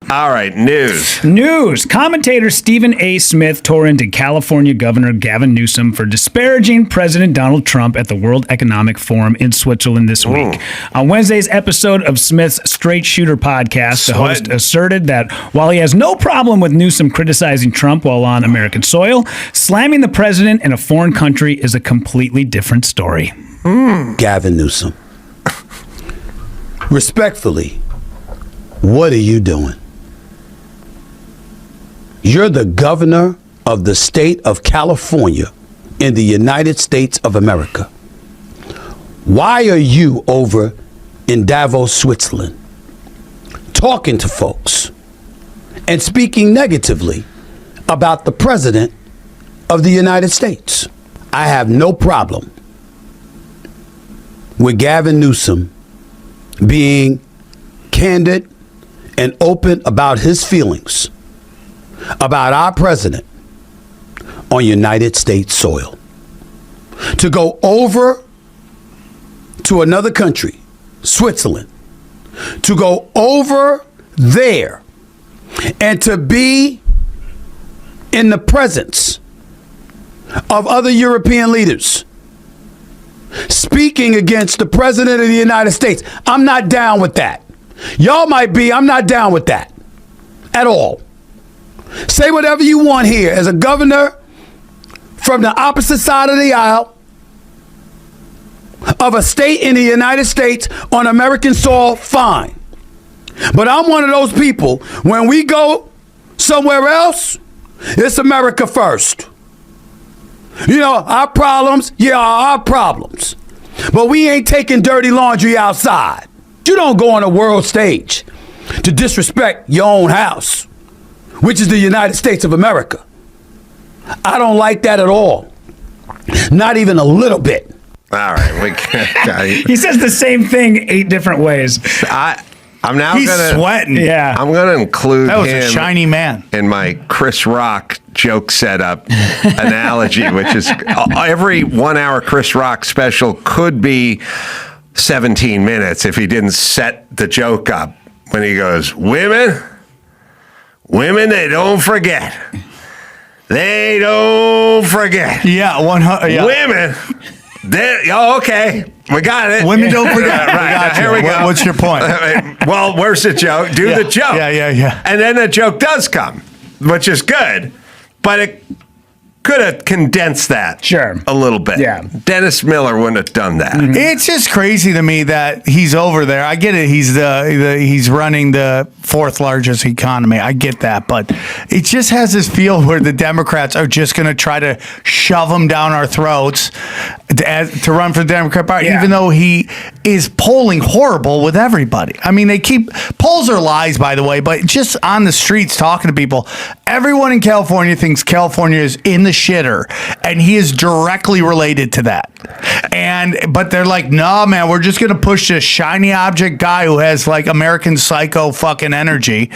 All right, news. News. Commentator Stephen A. Smith tore into California Governor Gavin Newsom for disparaging President Donald Trump at the World Economic Forum in Switzerland this week. On Wednesday's episode of Smith's Straight Shooter podcast, the host asserted that while he has no problem with Newsom criticizing Trump while on American soil, slamming the president in a foreign country is a completely different story. Gavin Newsom, respectfully, what are you doing? You're the governor of the state of California in the United States of America. Why are you over in Davos, Switzerland, talking to folks and speaking negatively about the president of the United States? I have no problem with Gavin Newsom being candid and open about his feelings about our president on United States soil. To go over to another country, Switzerland, to go over there and to be in the presence of other European leaders speaking against the president of the United States. I'm not down with that. Y'all might be. I'm not down with that at all. Say whatever you want here as a governor from the opposite side of the aisle of a state in the United States on American soil, fine. But I'm one of those people, when we go somewhere else, it's America first. You know, our problems, our problems. But we ain't taking dirty laundry outside. You don't go on a world stage to disrespect your own house, which is the United States of America. I don't like that at all. Not even a little bit. All right. He says the same thing 8 different ways. I'm now He's sweating. Yeah. I'm going to include That was him a shiny man. in my Chris Rock joke setup analogy, which is every 1 hour Chris Rock special could be 17 minutes if he didn't set the joke up when he goes, women, they don't forget. They don't forget. Yeah, 100. Yeah. Women, okay. We got it. Women don't forget. Right. Here we go. What's your point? Well, where's the joke? Do the joke. Yeah. And then the joke does come, which is good, but it could have condensed that a little bit. Yeah. Dennis Miller wouldn't have done that. Mm-hmm. It's just crazy to me that he's over there. I get it. He's running the 4th largest economy. I get that, but it just has this feel where the Democrats are just going to try to shove him down our throats to run for the Democrat Party, even though he is polling horrible with everybody. I mean, polls are lies, by the way, but just on the streets talking to people, everyone in California thinks California is in the shitter, and he is directly related to that. But they're like, no, man, we're just gonna push this shiny object guy who has like American Psycho fucking energy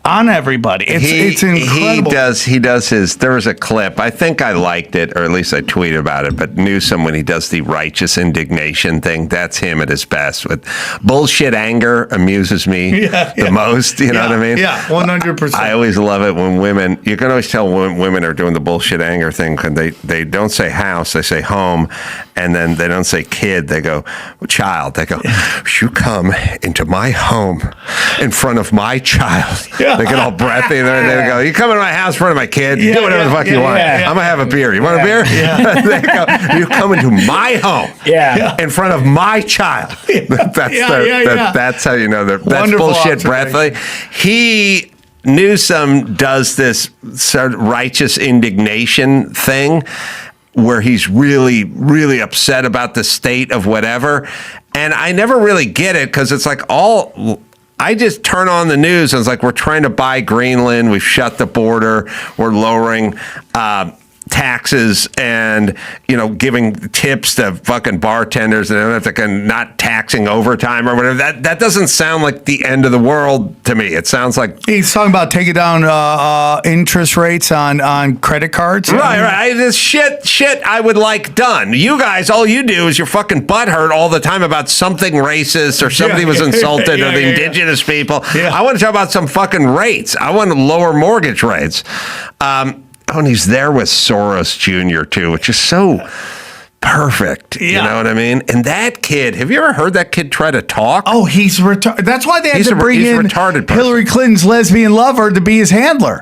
on everybody. It's incredible. He does his. There was a clip. I think I liked it, or at least I tweeted about it. But Newsom, when he does the righteous indignation thing, that's him at his best. With bullshit anger amuses me the most. You know what I mean? Yeah, 100%. I always love it when women. You can always tell when women are doing the bullshit anger thing because they don't say house, they say home, and then they don't say kid, they go child. They go, you come into my home in front of my child. They get all breathy. They go, you come into my house in front of my kid. Do whatever the fuck you want. I'm gonna have a beer. You want a beer? They go, you come into my home. In front of my child. That's how you know that's Wonderful bullshit breathy. Newsom does this sort of righteous indignation thing where he's really, really upset about the state of whatever. And I never really get it because it's like I just turn on the news and it's like, we're trying to buy Greenland. We've shut the border. We're lowering taxes and giving tips to fucking bartenders and not taxing overtime or whatever, that doesn't sound like the end of the world to me. It sounds like he's talking about taking down interest rates on credit cards. Right. This shit I would like done. You guys, all you do is you're fucking butthurt all the time about something racist or somebody was insulted or the indigenous people. Yeah. I want to talk about some fucking rates. I want to lower mortgage rates. And he's there with Soros Jr. too, which is so perfect. You know what I mean? And that kid, have you ever heard that kid try to talk? Oh, he's retarded. That's why they had to bring in retarded person. Hillary Clinton's lesbian lover to be his handler.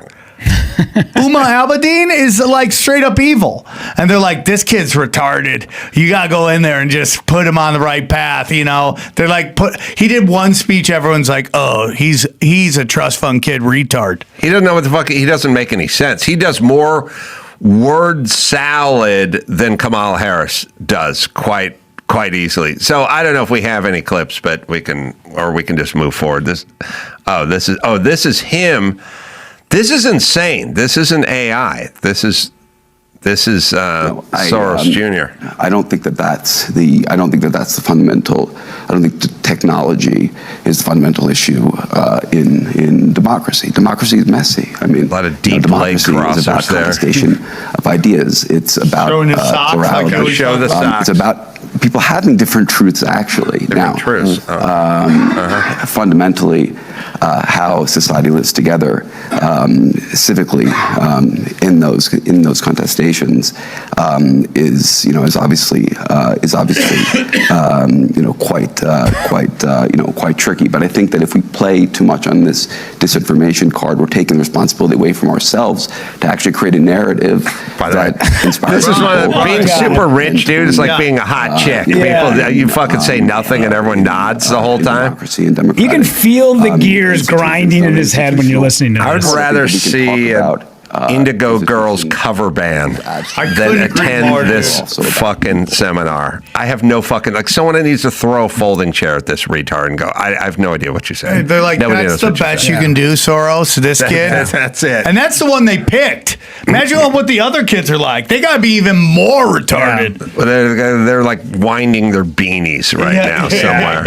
Uma Abedin is like straight up evil. And they're like, this kid's retarded. You got to go in there and just put him on the right path. They're like, he did one speech. Everyone's like, oh, he's a trust fund kid retard. He doesn't know what the fuck, he doesn't make any sense. He does more word salad than Kamala Harris does quite easily. So I don't know if we have any clips, but we can just move forward. This is him. This is insane. This isn't AI. This is Soros Jr. I don't think that's the fundamental. I don't think the technology is the fundamental issue in democracy. Democracy is messy. I mean, a lot of deep democracy is about contestation of ideas. It's about plurality. Show the socks. It's about people having different truths. Actually, different truths. Fundamentally, how society lives together civically in those contestations is obviously quite tricky. But I think that if we play too much on this disinformation card, we're taking responsibility away from ourselves to actually create a narrative that inspires This is people. being super rich, dude. It's like being a hot chick. People, you fucking say nothing and everyone nods the whole time. You can feel the gears grinding in his head when you're listening to I would this. rather see Indigo Girls cover band than couldn't agree more, attend this dude. fucking seminar. I have no fucking, someone that needs to throw a folding chair at this retard and go, I have no idea what you're saying. They're like, Nobody that's knows the what you're best saying. you can do, Soros, this kid. That's it. And that's the one they picked. Imagine what the other kids are like. They got to be even more retarded. Well, they're like winding their beanies right now somewhere.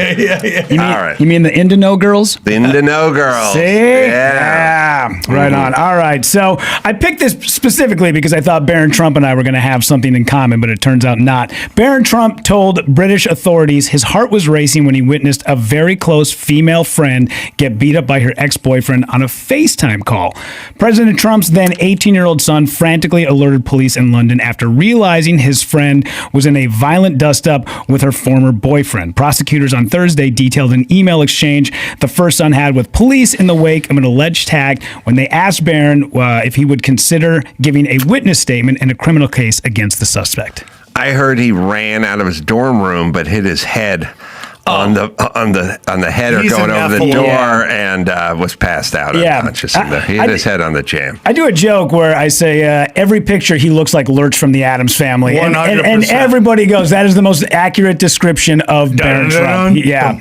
You mean the Indino girls? The Indino Girls. See? Yeah. Right on. All right. So I picked this specifically because I thought Barron Trump and I were going to have something in common, but it turns out not. Barron Trump told British authorities his heart was racing when he witnessed a very close female friend get beat up by her ex-boyfriend on a FaceTime call. President Trump's then 18-year-old son frantically alerted police in London after realizing his friend was in a violent dust-up with her former boyfriend. Prosecutors on Thursday detailed an email exchange the first son had with police in the wake of an alleged attack when they asked Barron if he would consider giving a witness statement in a criminal case against the suspect. I heard he ran out of his dorm room but hit his head on the header He's going an over the F-hole. door Yeah. and was passed out Yeah. unconscious. He hit his head on the jam. I do a joke where I say every picture he looks like Lurch from the Addams Family, and 100%. everybody goes, that is the most accurate description of Barron Trump. Yeah.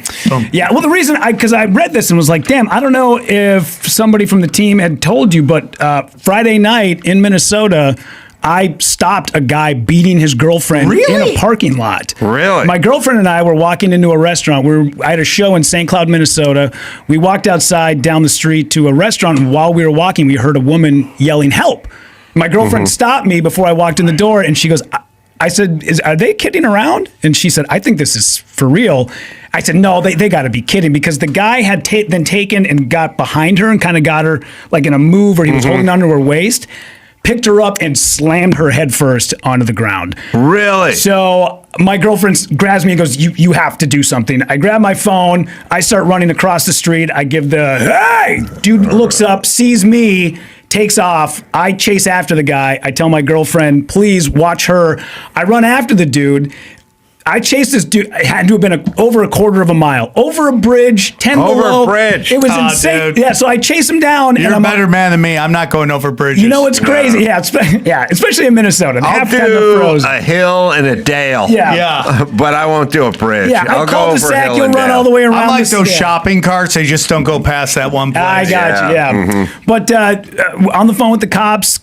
Well, the reason because I read this and was like, damn, I don't know if somebody from the team had told you, but Friday night in Minnesota, I stopped a guy beating his girlfriend in a parking lot. Really? My girlfriend and I were walking into a restaurant. I had a show in St. Cloud, Minnesota. We walked outside down the street to a restaurant, and while we were walking, we heard a woman yelling, "Help!" My girlfriend stopped me before I walked in the door, and she goes, I said, are they kidding around? And she said, I think this is for real. I said, no, they got to be kidding, because the guy had then taken and got behind her and kind of got her like in a move where he was holding onto her waist, picked her up and slammed her head first onto the ground. Really? So my girlfriend grabs me and goes, you have to do something. I grab my phone. I start running across the street. I give the, hey! Dude looks up, sees me, takes off. I chase after the guy. I tell my girlfriend, please watch her. I run after the dude. I chased this dude. It had to have been over a quarter of a mile. Over a bridge, 10 Over below. a bridge. It was Oh, insane. dude. Yeah, so I chased him down. You're and a I'm better man than me. I'm not going over bridges. You know what's crazy? Yeah, yeah, especially in Minnesota. I'll Half the time they're do frozen. a hill and a dale. Yeah. Yeah. But I won't do a bridge. Yeah, I'll I go called the over a sack. hill You'll and run dale. all the way around. I'm like the those scale. shopping carts. They just don't go past that one place. I got you, yeah. But on the phone with the cops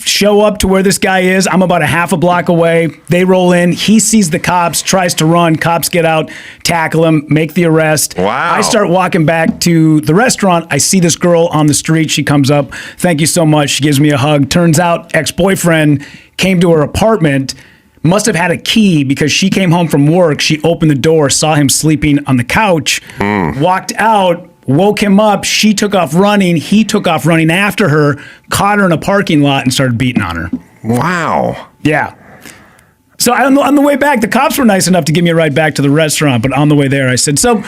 show up to where this guy is. I'm about a half a block away. They roll in. He sees the cops, tries to run. Cops get out, tackle him, make the arrest. Wow. I start walking back to the restaurant. I see this girl on the street. She comes up. Thank you so much. She gives me a hug. Turns out ex-boyfriend came to her apartment. Must have had a key because she came home from work. She opened the door, saw him sleeping on the couch, walked out, woke him up. She took off running. He took off running after her, caught her in a parking lot, and started beating on her. Wow. Yeah. So on the way back, the cops were nice enough to give me a ride back to the restaurant. But on the way there, I said, so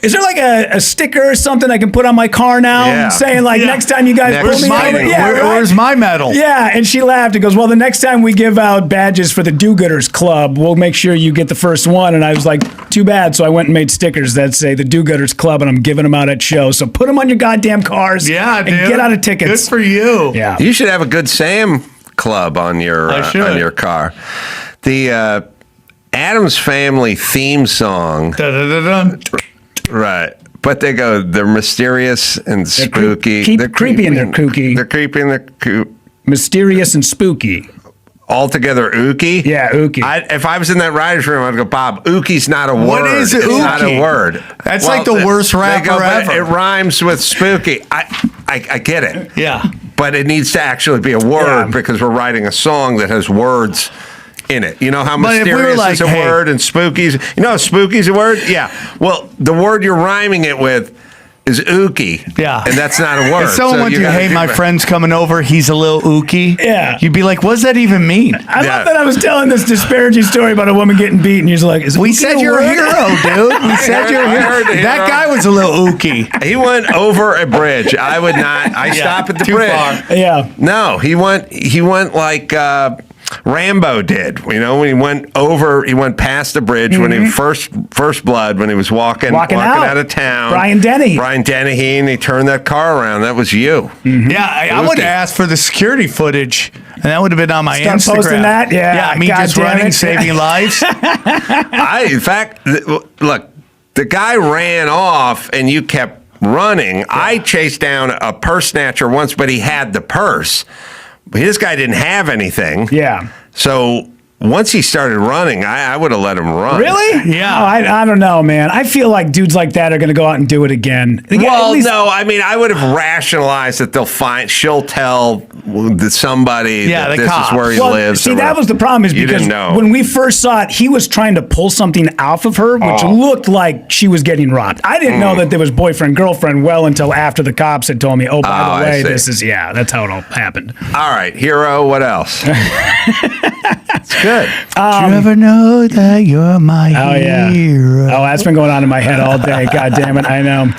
is there like a sticker or something I can put on my car now Yeah. saying like, Yeah. next time you guys Next pull me time. over? Yeah, right? Where's my medal? Yeah, and she laughed and goes, well, the next time we give out badges for the Do-Gooders Club, we'll make sure you get the first one. And I was like, too bad. So I went and made stickers that say the Do-Gooders Club, and I'm giving them out at shows. So put them on your goddamn cars Yeah, dude. and get out of tickets. Good for you. Yeah. You should have a Good Sam club on your I should. car. The Addams Family theme song, Dun-dun-dun-dun. right? But they go, they're mysterious and spooky. keep They're creepy and they're kooky. They're creepy and they're Mysterious and spooky. altogether ooky. Yeah, ooky. If I was in that writer's room, I'd go, Bob, ooky's not a word. What is It's not a ooky? word. That's like the worst they rapper but ever. It rhymes with spooky. I get it. Yeah. But it needs to actually be a word Yeah. because we're writing a song that has words in it. You know how But if we were mysterious like, is a hey- word and spooky's. You know how spooky's a word? Yeah. Well, the word you're rhyming it with is ooky. Yeah. And that's not a word. If someone So went you to, gotta hey, do my that. friend's coming over, he's a little ooky. Yeah. You'd be like, what does that even mean? I Yeah. love that I was telling this disparaging story about a woman getting beat, and he's like, is We ooky said a you're a word? hero, dude. We said you're a I heard hero. the That hero. guy was a little ooky. He went over a bridge. I would not. I stop at the too bridge. far. Yeah. No, he went like Rambo did. You know, when he went past the bridge when he first blood when he was walking out of town. Brian Dennehy, and he turned that car around. That was you. Yeah, I would have asked for the security footage, and that would have been on my Start Instagram. posting that? Yeah, Yeah, me God just damn running, it. saving lives. In fact, look, the guy ran off and you kept running. Yeah. I chased down a purse snatcher once, but he had the purse. This guy didn't have anything. Yeah. So once he started running, I would have let him run. Really? Yeah. Oh, I don't know, man. I feel like dudes like that are going to go out and do it again. Well, At least- no, I mean, I would have rationalized that she'll tell somebody Yeah, that the this cops. is where he Well, lives. see, or that whatever. was the problem is You because didn't know. when we first saw it, he was trying to pull something off of her, which looked like she was getting robbed. I didn't know that there was boyfriend, girlfriend well until after the cops had told me, oh, by Oh, the I way, see. this is, that's how it all happened. All right, hero, what else? It's good. Do you ever know that you're my Oh, yeah. hero? Oh, that's been going on in my head all day. God damn it. I know.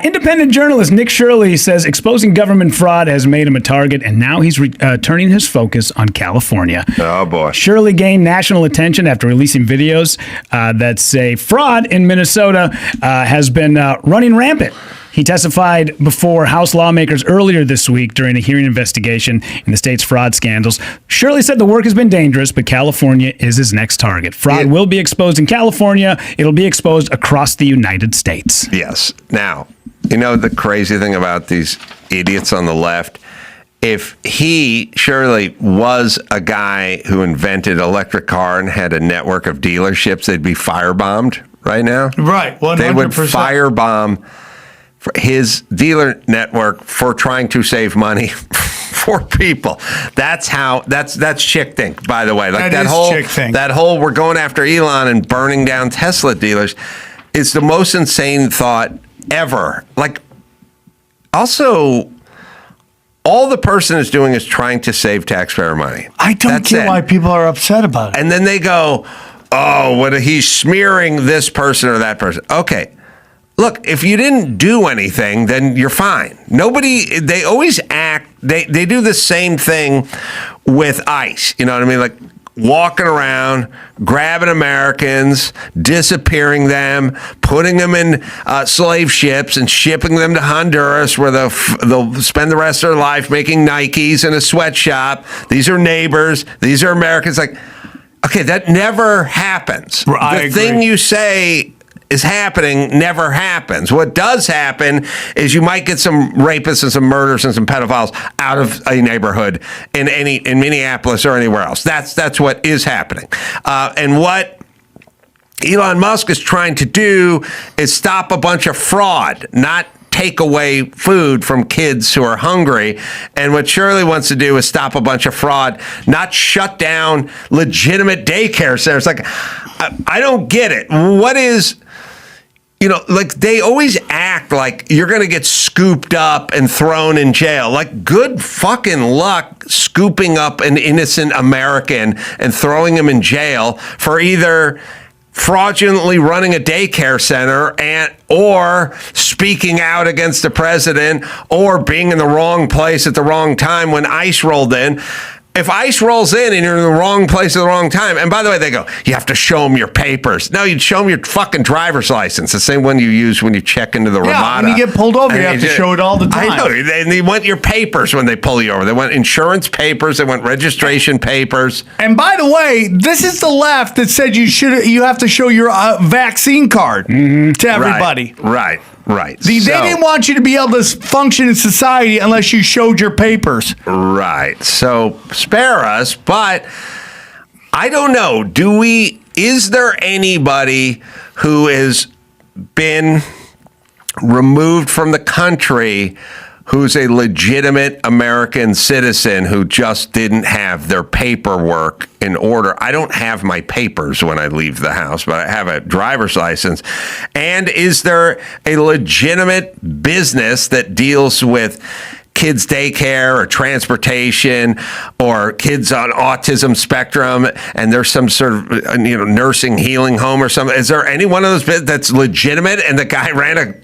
Independent journalist Nick Shirley says exposing government fraud has made him a target, and now he's turning his focus on California. Oh, boy. Shirley gained national attention after releasing videos that say fraud in Minnesota has been running rampant. He testified before House lawmakers earlier this week during a hearing investigation in the state's fraud scandals. Shirley said the work has been dangerous, but California is his next target. Fraud will be exposed in California. It'll be exposed across the United States. Yes. Now, you know the crazy thing about these idiots on the left? If Shirley was a guy who invented an electric car and had a network of dealerships, they'd be firebombed right now. Right, 100%. They would firebomb his dealer network for trying to save money for people. That's chick think, by the way. Like That is whole chick think. that whole we're going after Elon and burning down Tesla dealers is the most insane thought ever. Like, also, all the person is doing is trying to save taxpayer money. I don't That's get it. why people are upset about it. And then they go, oh, what he's smearing this person or that person. Okay. Look, if you didn't do anything, then you're fine. They always act, they do the same thing with ICE. You know what I mean? Like, walking around, grabbing Americans, disappearing them, putting them in slave ships and shipping them to Honduras where they'll spend the rest of their life making Nikes in a sweatshop. These are neighbors. These are Americans. Like, okay, that never happens. I the thing agree. you say is happening never happens. What does happen is you might get some rapists and some murderers and some pedophiles out of a neighborhood in Minneapolis or anywhere else. That's what is happening. And what Elon Musk is trying to do is stop a bunch of fraud, not take away food from kids who are hungry. And what Shirley wants to do is stop a bunch of fraud, not shut down legitimate daycare centers. Like, I don't get it. What is... like they always act like you're going to get scooped up and thrown in jail. Like, good fucking luck scooping up an innocent American and throwing him in jail for either fraudulently running a daycare center or speaking out against the president or being in the wrong place at the wrong time when ICE rolled in. If ICE rolls in and you're in the wrong place at the wrong time, and by the way, they go, you have to show them your papers. No, you'd show them your fucking driver's license, the same one you use when you check into the Ramada. When you get pulled over, you have to show it all the time. I know. They want your papers when they pull you over. They want insurance papers. They want registration papers. And by the way, this is the left that said you have to show your vaccine card to everybody. Right. They didn't want you to be able to function in society unless you showed your papers. Right. So spare us, but I don't know. Is there anybody who has been removed from the country who's a legitimate American citizen who just didn't have their paperwork in order? I don't have my papers when I leave the house, but I have a driver's license. And is there a legitimate business that deals with kids' daycare or transportation or kids on autism spectrum, and there's some sort of nursing healing home or something? Is there any one of those businesses that's legitimate and the guy ran a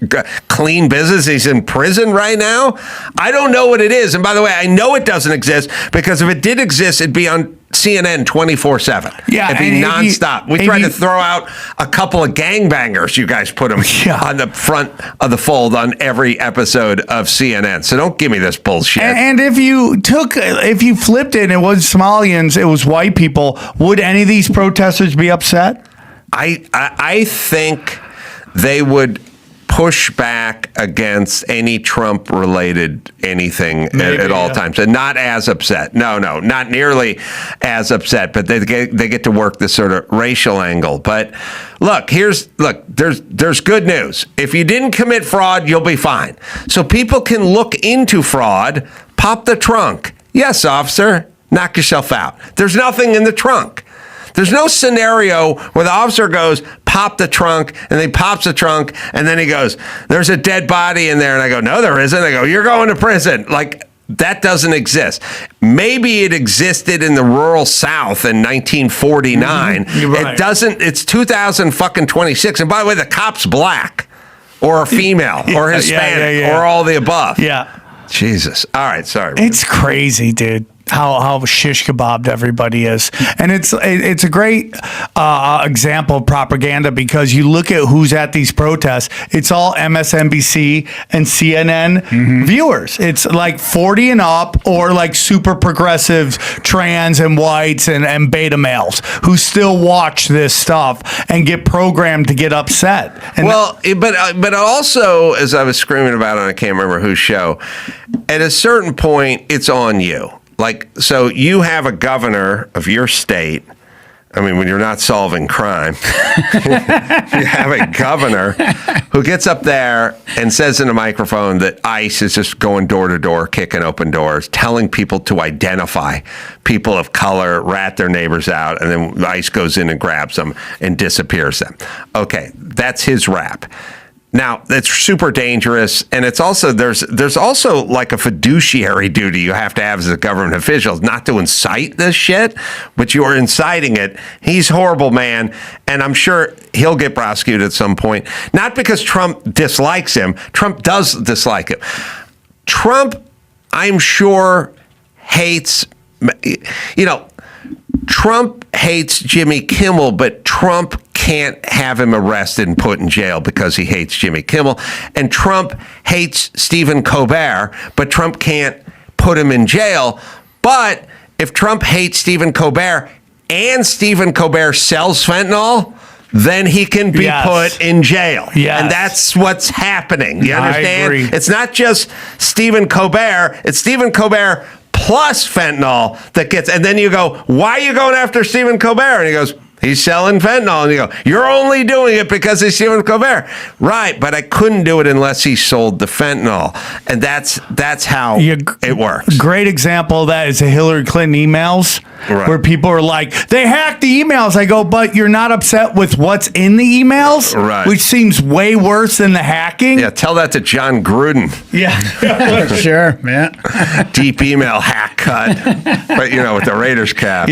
clean business? He's in prison right now? I don't know what it is. And by the way, I know it doesn't exist, because if it did exist, it'd be on CNN 24/7. Yeah, it'd be nonstop. We tried to throw out a couple of gangbangers. You guys put them on the front of the fold on every episode of CNN. So don't give me this bullshit. And if you flipped it and it was Somalians, it was white people, would any of these protesters be upset? I think they would push back against any Trump-related anything at all times, and not as upset. No, not nearly as upset. But they get to work this sort of racial angle. But there's good news. If you didn't commit fraud, you'll be fine. So people can look into fraud. Pop the trunk. Yes, officer. Knock yourself out. There's nothing in the trunk. There's no scenario where the officer goes, pop the trunk, and he pops the trunk, and then he goes, there's a dead body in there. And I go, no, there isn't. I go, you're going to prison. Like, that doesn't exist. Maybe it existed in the rural South in 1949. Right. It doesn't. It's 2026. And by the way, the cop's black or a female or Hispanic or all the above. Yeah. Jesus. All right. Sorry. It's crazy, dude. How shish kebabbed everybody is, and it's a great example of propaganda, because you look at who's at these protests. It's all MSNBC and CNN viewers. It's like 40 and up, or like super progressive trans and whites and beta males who still watch this stuff and get programmed to get upset. And but also, as I was screaming about on I can't remember whose show, at a certain point, it's on you. Like, so you have a governor of your state. I mean, when you're not solving crime, you have a governor who gets up there and says in a microphone that ICE is just going door to door, kicking open doors, telling people to identify people of color, rat their neighbors out, and then ICE goes in and grabs them and disappears them. Okay, that's his rap. Now, that's super dangerous, and it's also there's also like a fiduciary duty you have to have as a government official, not to incite this shit, but you are inciting it. He's a horrible man, and I'm sure he'll get prosecuted at some point. Not because Trump dislikes him. Trump does dislike him. Trump, I'm sure, hates, Trump hates Jimmy Kimmel, but Trump can't have him arrested and put in jail because he hates Jimmy Kimmel. And Trump hates Stephen Colbert, but Trump can't put him in jail. But if Trump hates Stephen Colbert and Stephen Colbert sells fentanyl, then he can be put in jail. Yes. And that's what's happening. You understand? I agree. It's not just Stephen Colbert. It's Stephen Colbert plus fentanyl that gets, and then you go, why are you going after Stephen Colbert? And he goes, he's selling fentanyl. And you go, you're only doing it because he's Stephen Colbert. Right, but I couldn't do it unless he sold the fentanyl. And that's how it works. Great example of that is the Hillary Clinton emails, where people are like, they hacked the emails. I go, but you're not upset with what's in the emails? Right. Which seems way worse than the hacking. Yeah, tell that to John Gruden. Yeah. Sure, man. Deep email hack cut. But, with the Raiders cap.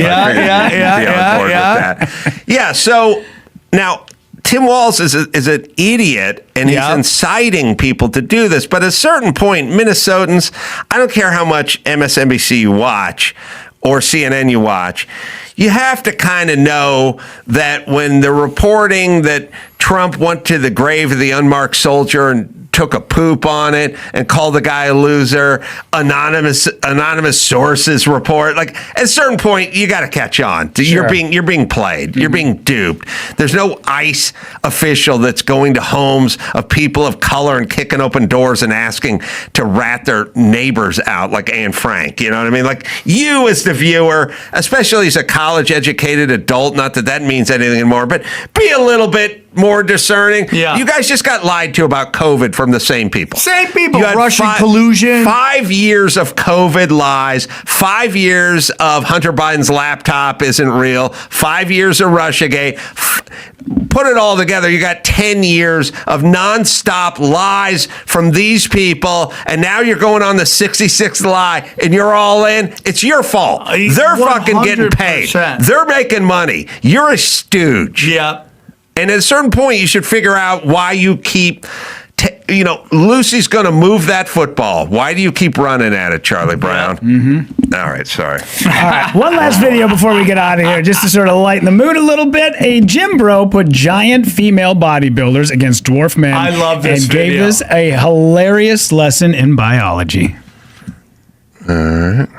Yeah, so now Tim Walz is an idiot, and he's inciting people to do this. But at a certain point, Minnesotans, I don't care how much MSNBC you watch or CNN you watch, you have to kind of know that when they're reporting that Trump went to the grave of the unmarked soldier and took a poop on it and called the guy a loser, anonymous sources report, like at a certain point you got to catch on. You're being played. You're being duped. There's no ICE official that's going to homes of people of color and kicking open doors and asking to rat their neighbors out like Anne Frank. You know what I mean? Like, you as the viewer, especially as a college educated adult, not that that means anything anymore, but be a little bit more discerning. Yeah. You guys just got lied to about COVID from the same people. Same people. You had Russian collusion. 5 years of COVID lies. 5 years of Hunter Biden's laptop isn't real. 5 years of Russiagate. Put it all together, you got 10 years of nonstop lies from these people, and now you're going on the 66th lie, and you're all in. It's your fault. They're fucking getting paid. 100%. They're making money. You're a stooge. Yeah. And at a certain point, you should figure out why you keep, Lucy's going to move that football. Why do you keep running at it, Charlie Brown? Mm-hmm. All right, sorry. All right, one last video before we get out of here, just to sort of lighten the mood a little bit. A gym bro put giant female bodybuilders against dwarf men. I love this and video. gave us a hilarious lesson in biology. All right.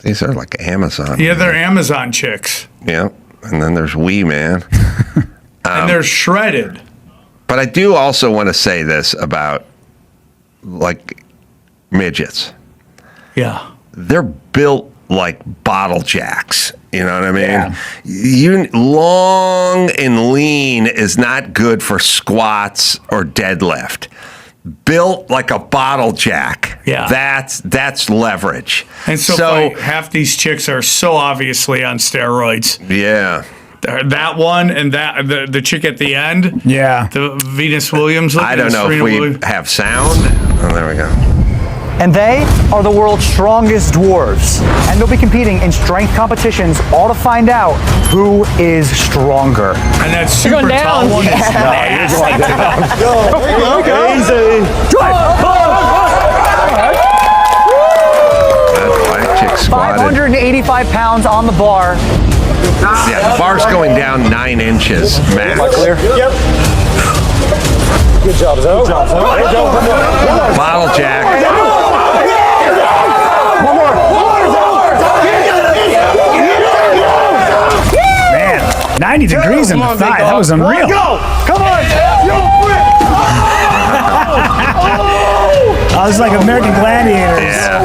These are like Amazon. Yeah, they're Amazon chicks. Yeah. And then there's Wee Man. And they're shredded. But I do also want to say this about, like, midgets. Yeah. They're built like bottle jacks. You know what I mean? Yeah. Long and lean is not good for squats or deadlift. Built like a bottle jack. Yeah. That's leverage. And so half these chicks are so obviously on steroids. Yeah. That one and that the chick at the end. Yeah. The Venus Williams. I don't know if we have sound. Oh, there we go. And they are the world's strongest dwarves. And they'll be competing in strength competitions, all to find out who is stronger. And that super tall one is nasty. That black chick squatted. 585 pounds on the bar. Yeah, the bar's going down 9 inches max. Yep. Good job, Zoe. Bottle jack. Man, 90 degrees in the thigh. That was unreal. Come on. I was like American Gladiators. Yeah.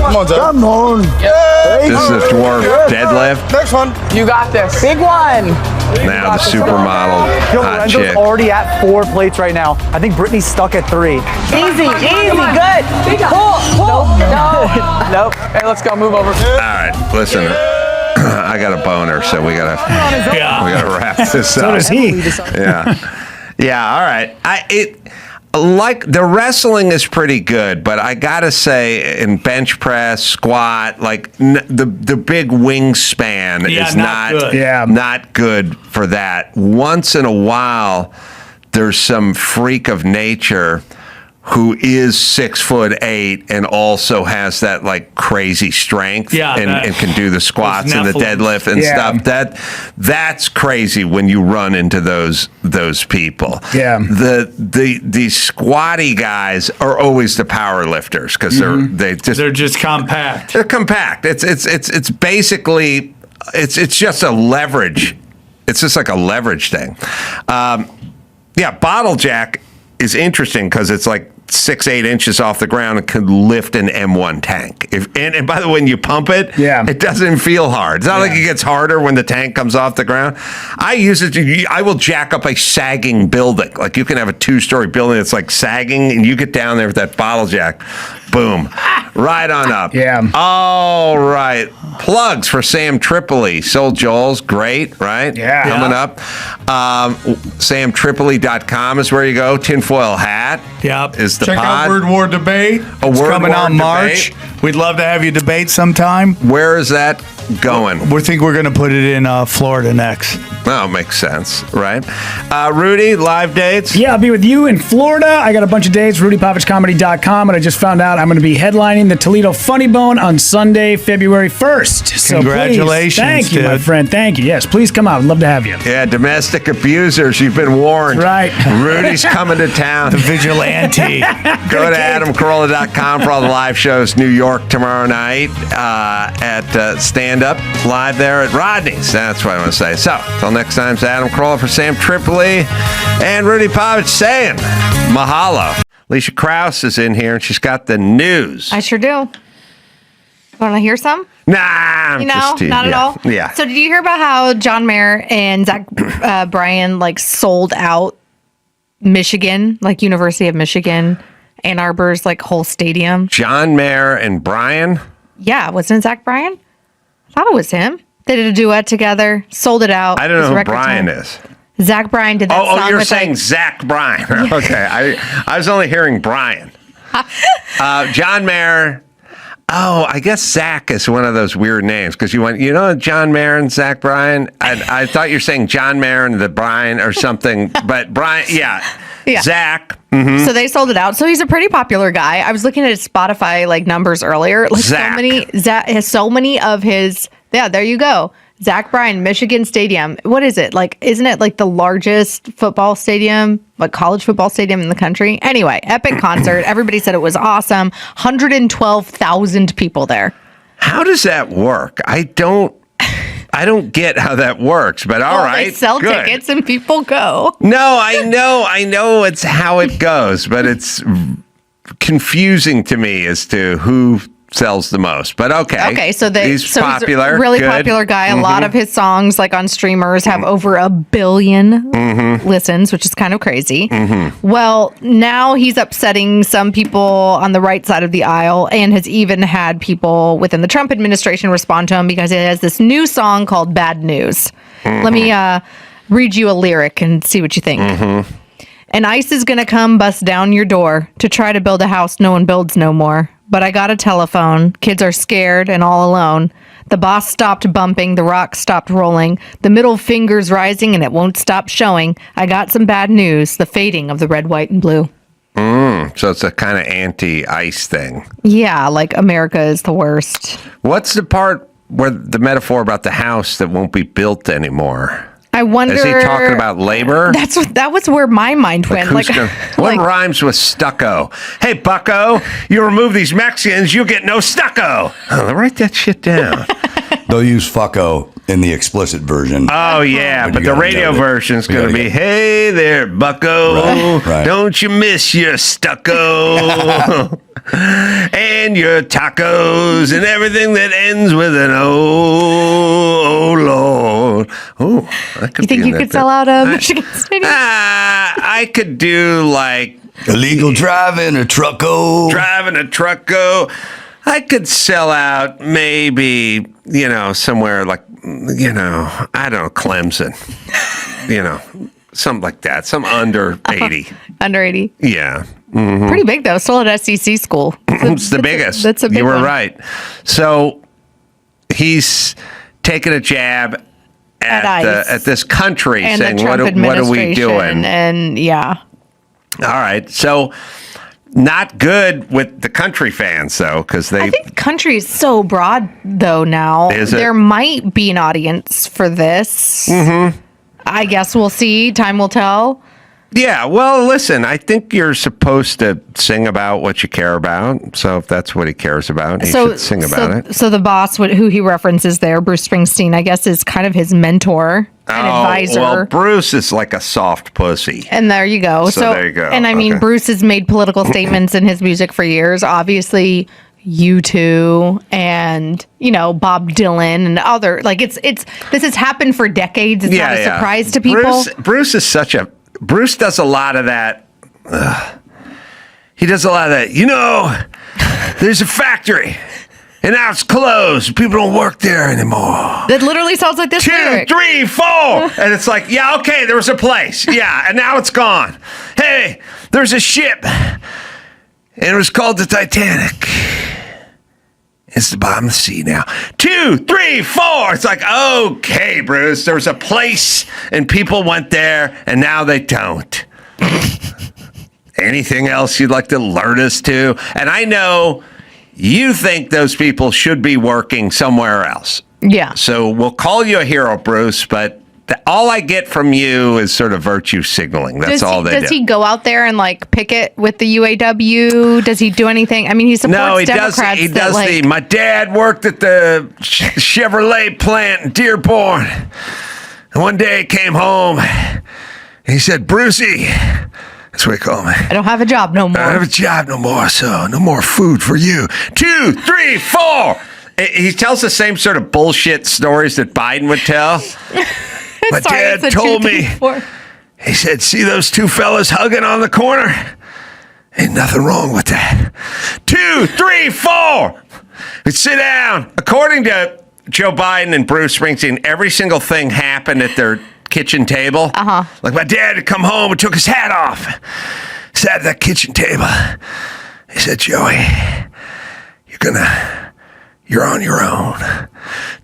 Come on. This is a dwarf deadlift. Next one. You got this. Big one. Now the supermodel hot Lorenzo's chick. already at 4 plates right now. I think Brittany's stuck at 3. Easy, good. Pull. No. Nope. Hey, let's go. Move over. All right, listen. I got a boner, so we gotta wrap this up. So does he. Yeah. All right. Like the wrestling is pretty good, but I gotta say, in bench press, squat, like the big wingspan is not good. not good for that. Once in a while, there's some freak of nature who is 6'8" and also has that like crazy strength and can do the squats and the deadlift and stuff. That's crazy when you run into those people. Yeah. The squatty guys are always the power lifters because they're just compact. They're compact. It's basically it's just a leverage. It's just like a leverage thing. Bottle jack is interesting because it's like 6-8 inches off the ground and can lift an M1 tank. And by the way, when you pump it, it doesn't feel hard. It's not like it gets harder when the tank comes off the ground. I use it I will jack up a sagging building. Like you can have a 2-story building that's like sagging, and you get down there with that bottle jack, boom, right on up. Yeah. All right. Plugs for Sam Tripoli. Soul Joel's great, right? Yeah. Coming up. SamTripoli.com is where you go. Tinfoil hat. Yep. Is the Check pod. out Word War Debate. It's Word coming War out in March. Debate. We'd love to have you debate sometime. Where is that going? We think we're going to put it in Florida next. Oh, makes sense, right? Rudy, live dates? Yeah, I'll be with you in Florida. I got a bunch of dates, rudypovichcomedy.com, and I just found out I'm going to be headlining the Toledo Funny Bone on Sunday, February 1st. So congratulations, please, thank you, dude. my friend. Thank you. Yes, please come out. I'd love to have you. Yeah, domestic abusers, you've been warned. Right. Rudy's coming to town. The vigilante. Go to adamcarolla.com for all the live shows. New York tomorrow night at Stand Up live there at Rodney's. That's what I want to say. So, till next time, it's Adam Carolla for Sam Tripoli and Rudy Povich saying mahalo. Alicia Krause is in here and she's got the news. I sure do. Want to hear some? Nah, Not at all. Yeah. So did you hear about how John Mayer and Zach Bryan like sold out Michigan, like University of Michigan, Ann Arbor's like whole stadium? John Mayer and Bryan? Yeah, wasn't it Zach Bryan? I thought it was him. They did a duet together, sold it out. I don't know who Bryan is. Zach Bryan did that song. Oh, you're with saying like, Zach Bryan. Okay, I was only hearing Bryan. John Mayer. Oh, I guess Zach is one of those weird names because you know John Mayer and Zach Bryan. I thought you were saying John Mayer and the Bryan or something, but Bryan, yeah. Zach. Mm-hmm. So they sold it out. So he's a pretty popular guy. I was looking at his Spotify like numbers earlier. Like Zach. Zach has so many of his. Yeah, there you go. Zach Bryan, Michigan Stadium. What is it? Like, isn't it like the largest football stadium, like college football stadium in the country? Anyway, epic concert. Everybody said it was awesome. 112,000 people there. How does that work? I don't get how that works, but all right. They sell good. tickets and people go. No, I know it's how it goes, but it's confusing to me as to who sells the most, but okay. So he's popular, he's a really good. popular guy. A lot of his songs, like on streamers, have over 1 billion listens, which is kind of crazy. Well, now he's upsetting some people on the right side of the aisle, and has even had people within the Trump administration respond to him because it has this new song called "Bad News." Let me read you a lyric and see what you think. And ICE is gonna come bust down your door to try to build a house no one builds no more. But I got a telephone. Kids are scared and all alone. The boss stopped bumping. The rock stopped rolling. The middle finger's rising and it won't stop showing. I got some bad news. The fading of the red, white, and blue. So it's a kind of anti-ICE thing. Yeah, like America is the worst. What's the part where the metaphor about the house that won't be built anymore? I wonder. Is he talking about labor? That was where my mind went. What rhymes with stucco? Hey, bucko, you remove these Mexicans, you get no stucco. Oh, write that shit down. They'll use fucko in the explicit version. Oh, yeah, but the radio version is going to be, hey there, bucko, right. Don't you miss your stucco and your tacos and everything that ends with an oh, Lord. Oh, that could you think be you could sell out a Michigan Stadium? I could do like illegal driving a trucko. I could sell out maybe, somewhere like, I don't know, Clemson, something like that. Some under 80. Under 80. Yeah. Pretty big, though. Still at SEC school. It's the biggest. That's a big You were one. right. So he's taking a jab at this country, And saying, the Trump what are we doing? And yeah. All right. So not good with the country fans, though, because I think country is so broad, though, now. Is it? There might be an audience for this. Mm-hmm. I guess we'll see. Time will tell. Yeah, well, listen, I think you're supposed to sing about what you care about. So if that's what he cares about, he should sing about it. So the boss, who he references there, Bruce Springsteen, I guess is kind of his mentor and advisor. Well, Bruce is like a soft pussy. And there you go. So there you go. And I mean, Okay. Bruce has made political statements in his music for years. Obviously, U2 and, Bob Dylan and other, this has happened for decades. It's not a surprise to people. Bruce does a lot of that. He does a lot of that. There's a factory, and now it's closed. People don't work there anymore. That literally sounds like this 2, lyric. 3, 4. And it's like, yeah, okay, there was a place. Yeah, and now it's gone. Hey, there's a ship, and it was called the Titanic. It's the bottom of the sea now. 2, 3, 4. It's like, okay, Bruce, there was a place and people went there and now they don't. Anything else you'd like to alert us to? And I know you think those people should be working somewhere else. Yeah. So we'll call you a hero, Bruce, but all I get from you is sort of virtue signaling. That's all they do. Does he go out there and picket with the UAW? Does he do anything? I mean, he supports Democrats. He does my dad worked at the Chevrolet plant in Dearborn. And one day he came home and he said, Brucey, that's what he called me. I don't have a job no more. I don't have a job no more, so no more food for you. 2, 3, 4. He tells the same sort of bullshit stories that Biden would tell. My dad told me, he said, see those two fellas hugging on the corner? Ain't nothing wrong with that. 2, 3, 4. Sit down. According to Joe Biden and Bruce Springsteen, every single thing happened at their kitchen table. Uh-huh. Like my dad had come home and took his hat off. Sat at that kitchen table. He said, Joey, you're on your own.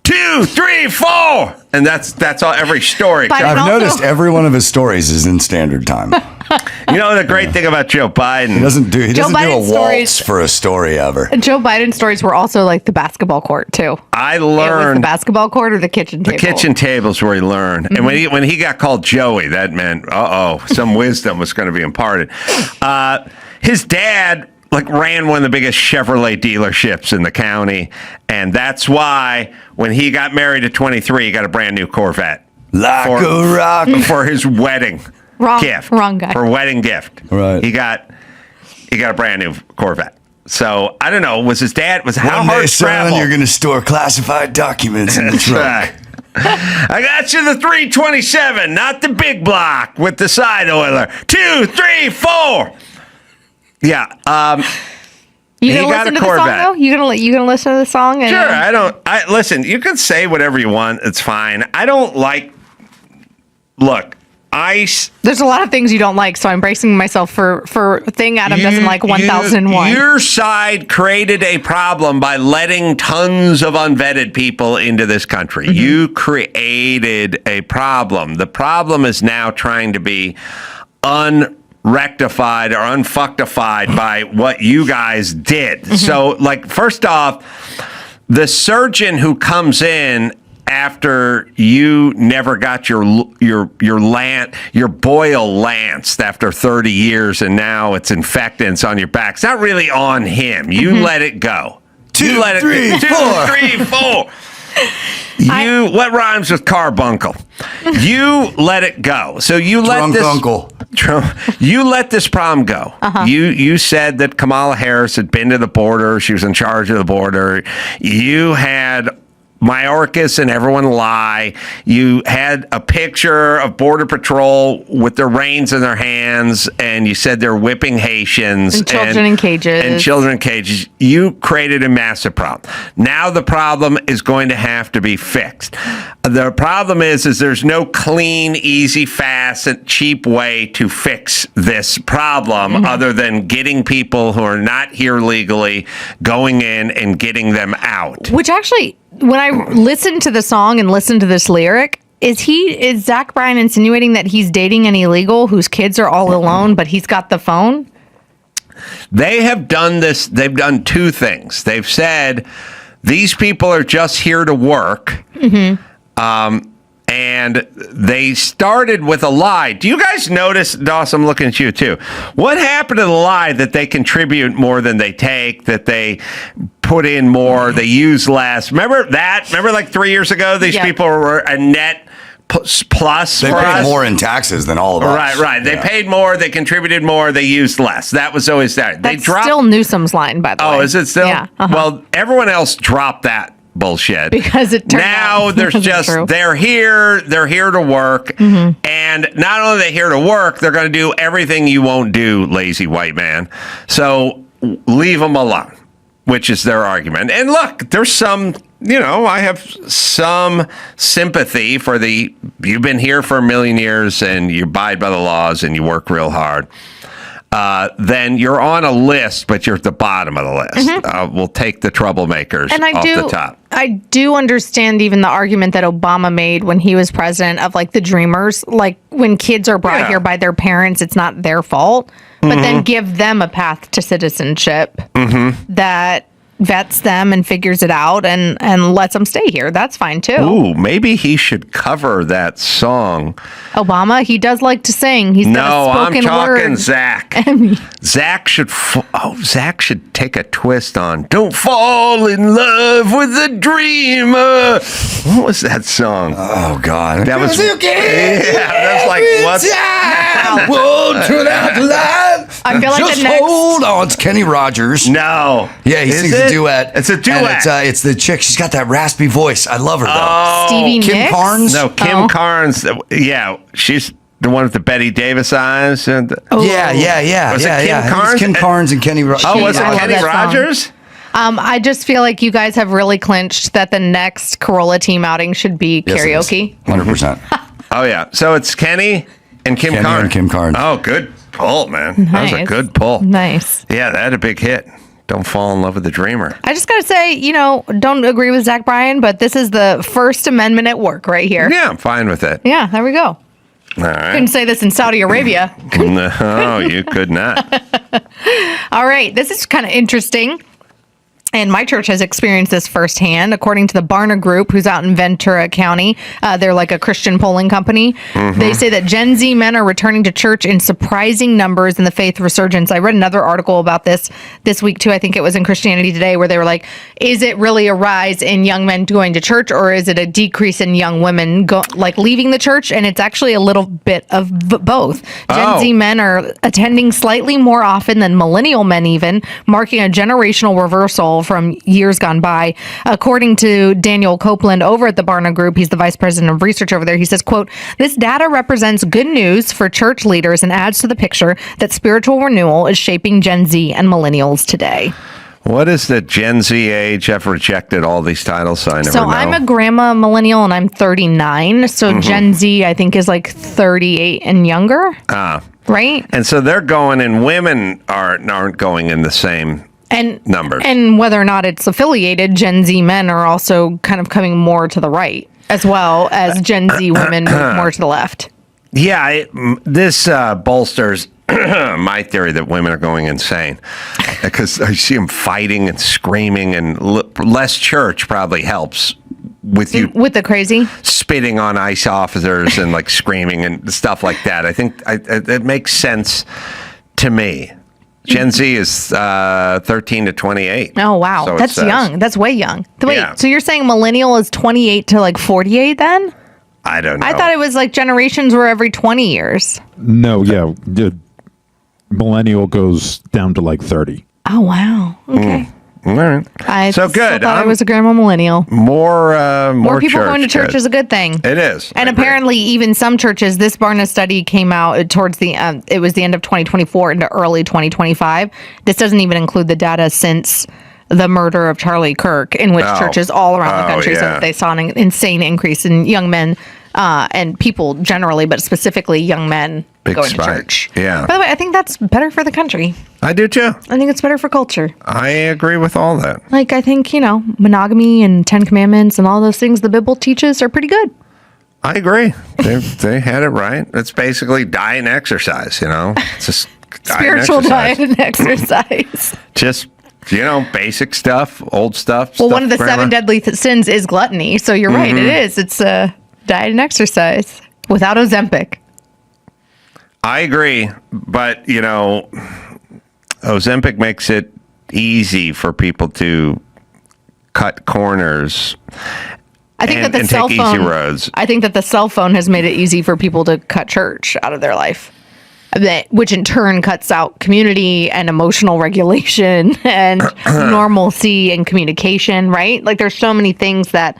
2, 3, 4. And that's all, every story. I've noticed every one of his stories is in standard time. The great thing about Joe Biden. He doesn't do a Biden's waltz for a story ever. Joe Biden's stories were also like the basketball court too. I It was learned the basketball court or the kitchen table. the kitchen tables where he learned. And when he got called Joey, that meant, some wisdom was going to be imparted. His dad ran one of the biggest Chevrolet dealerships in the county. And that's why when he got married at 23, he got a brand new Corvette. Like a rock. For his wedding gift. Wrong guy. For a wedding gift. Right. He got a brand new Corvette. So I don't know. Was his dad? How One hard day, to travel? son, you're going to store classified documents in the That's trunk. right. I got you the 327, not the big block with the side oiler. 2, 3, 4. Yeah. You he gonna got listen a to the song Corvette. though? You gonna listen to the song? And, Sure. Listen. You can say whatever you want. It's fine. I don't like. Look. There's a lot of things you don't like, so I'm bracing myself for thing Adam doesn't like 1001. Your side created a problem by letting tons of unvetted people into this country. Mm-hmm. You created a problem. The problem is now trying to be unrectified or unfuctified by what you guys did. Mm-hmm. So, first off, the surgeon who comes in after you never got your boil lanced after 30 years and now it's infected, it's on your back. It's not really on him. You let it go. 2, 3, 4. What rhymes with carbuncle? You let it go. So you let this uncle. You let this problem go. Uh-huh. You said that Kamala Harris had been to the border. She was in charge of the border. You had Mayorkas and everyone lie. You had a picture of Border Patrol with their reins in their hands, and you said they're whipping Haitians. And children in cages. And children in cages. You created a massive problem. Now the problem is going to have to be fixed. The problem is there's no clean, easy, fast, and cheap way to fix this problem other than getting people who are not here legally, going in and getting them out. Which actually, when I listened to the song and listened to this lyric, is Zach Bryan insinuating that he's dating an illegal whose kids are all alone, but he's got the phone? They have done this. They've done two things. They've said these people are just here to work. And they started with a lie. Do you guys notice, Dawson, I'm looking at you too. What happened to the lie that they contribute more than they take, that they put in more, they use less? Remember that? Remember like 3 years ago, these people were a net plus They for paid us? more in taxes than all of us. Right. They paid more, they contributed more, they used less. That was always that. They That's still Newsom's line, by the way. Oh, is it still? Yeah. Well, everyone else dropped that bullshit because it turned now out there's just true. they're here to work, and not only are they here to work, they're going to do everything you won't do, lazy white man. So leave them alone, which is their argument. And look, there's some, I have some sympathy for you've been here for a million years and you abide by the laws and you work real hard. Then you're on a list, but you're at the bottom of the list. We'll take the troublemakers off the top. I do understand even the argument that Obama made when he was president of like the dreamers, like when kids are brought here by their parents, it's not their fault, but then give them a path to citizenship that vets them and figures it out and lets them stay here. That's fine too. Ooh, maybe he should cover that song. Obama, he does like to sing. He's got a I'm spoken talking word. Zach. Zach should take a twist on "Don't Fall in Love with a Dreamer." What was that song? Oh God, that was that's like what's I won't turn out the light. I feel like Just the next hold on. It's Kenny Rogers. No, yeah, he sings a duet. It's a duet. And it's the chick. She's got that raspy voice. I love her though. Stevie Kim Nicks? Carnes. No, Kim Carnes. Yeah, she's the one with the Betty Davis eyes. And Yeah. Was it Kim It was Carnes? Kim Carnes and Kenny Rogers. Oh, was it I love Kenny that song. Rogers? I just feel like you guys have really clinched that the next Carolla team outing should be karaoke. 100%. Oh yeah. So it's Kenny and Kim Kenny Carnes. and Kim Carnes. Oh, good pull, man. That was a Nice. good pull. Nice. Yeah, that had a big hit. Don't fall in love with the dreamer. I just got to say, don't agree with Zach Bryan, but this is the First Amendment at work right here. Yeah, I'm fine with it. Yeah, there we go. All right. Couldn't say this in Saudi Arabia. No, you could not. All right, this is kind of interesting. And my church has experienced this firsthand. According to the Barna Group, who's out in Ventura County, they're like a Christian polling company. They say that Gen Z men are returning to church in surprising numbers in the faith resurgence. I read another article about this week, too. I think it was in Christianity Today, where they were like, is it really a rise in young men going to church, or is it a decrease in young women leaving the church? And it's actually a little bit of both. Gen Z men are attending slightly more often than millennial men even, marking a generational reversal from years gone by. According to Daniel Copeland over at the Barna Group, he's the vice president of research over there. He says, quote, "This data represents good news for church leaders and adds to the picture that spiritual renewal is shaping Gen Z and millennials today." What is the Gen Z age? I've rejected all these titles, so I never know. I'm a grandma millennial and I'm 39. So Gen Z, I think, is like 38 and younger. Right? And so they're going, and women aren't going in the same numbers. And whether or not it's affiliated, Gen Z men are also kind of coming more to the right, as well as Gen Z women move more to the left. Yeah, this bolsters my theory that women are going insane, because I see them fighting and screaming, and less church probably helps with the crazy spitting on ICE officers and like screaming and stuff like that. I think it makes sense to me. Gen Z is 13 to 28. Oh, wow. So That's young. That's way young. Wait, Yeah. so you're saying millennial is 28 to like 48 then? I don't know. I thought it was like generations were every 20 years. No, yeah. The millennial goes down to like 30. Oh, wow. Okay. All right. I So good. thought I was a grandma millennial. More people church, going to church good. is a good thing. It is. And I agree. apparently, even some churches, this Barna study came out towards it was the end of 2024 into early 2025. This doesn't even include the data since the murder of Charlie Kirk, in which churches all around the country said that they saw an insane increase in young men and people generally, but specifically young men going to church. Yeah. By the way, I think that's better for the country. I do too. I think it's better for culture. I agree with all that. Like, I think, monogamy and 10 Commandments and all those things the Bible teaches are pretty good. I agree. They had it right. It's basically diet and exercise, It's just Spiritual diet and exercise. Just, basic stuff, old stuff. Well, stuff one of the grandma- 7 deadly sins is gluttony. So you're right. It is. It's diet and exercise without Ozempic. I agree. But, Ozempic makes it easy for people to cut corners. I think that the and cell take phone. easy roads. I think that the cell phone has made it easy for people to cut church out of their life, which in turn cuts out community and emotional regulation and normalcy and communication. Right? Like there's so many things that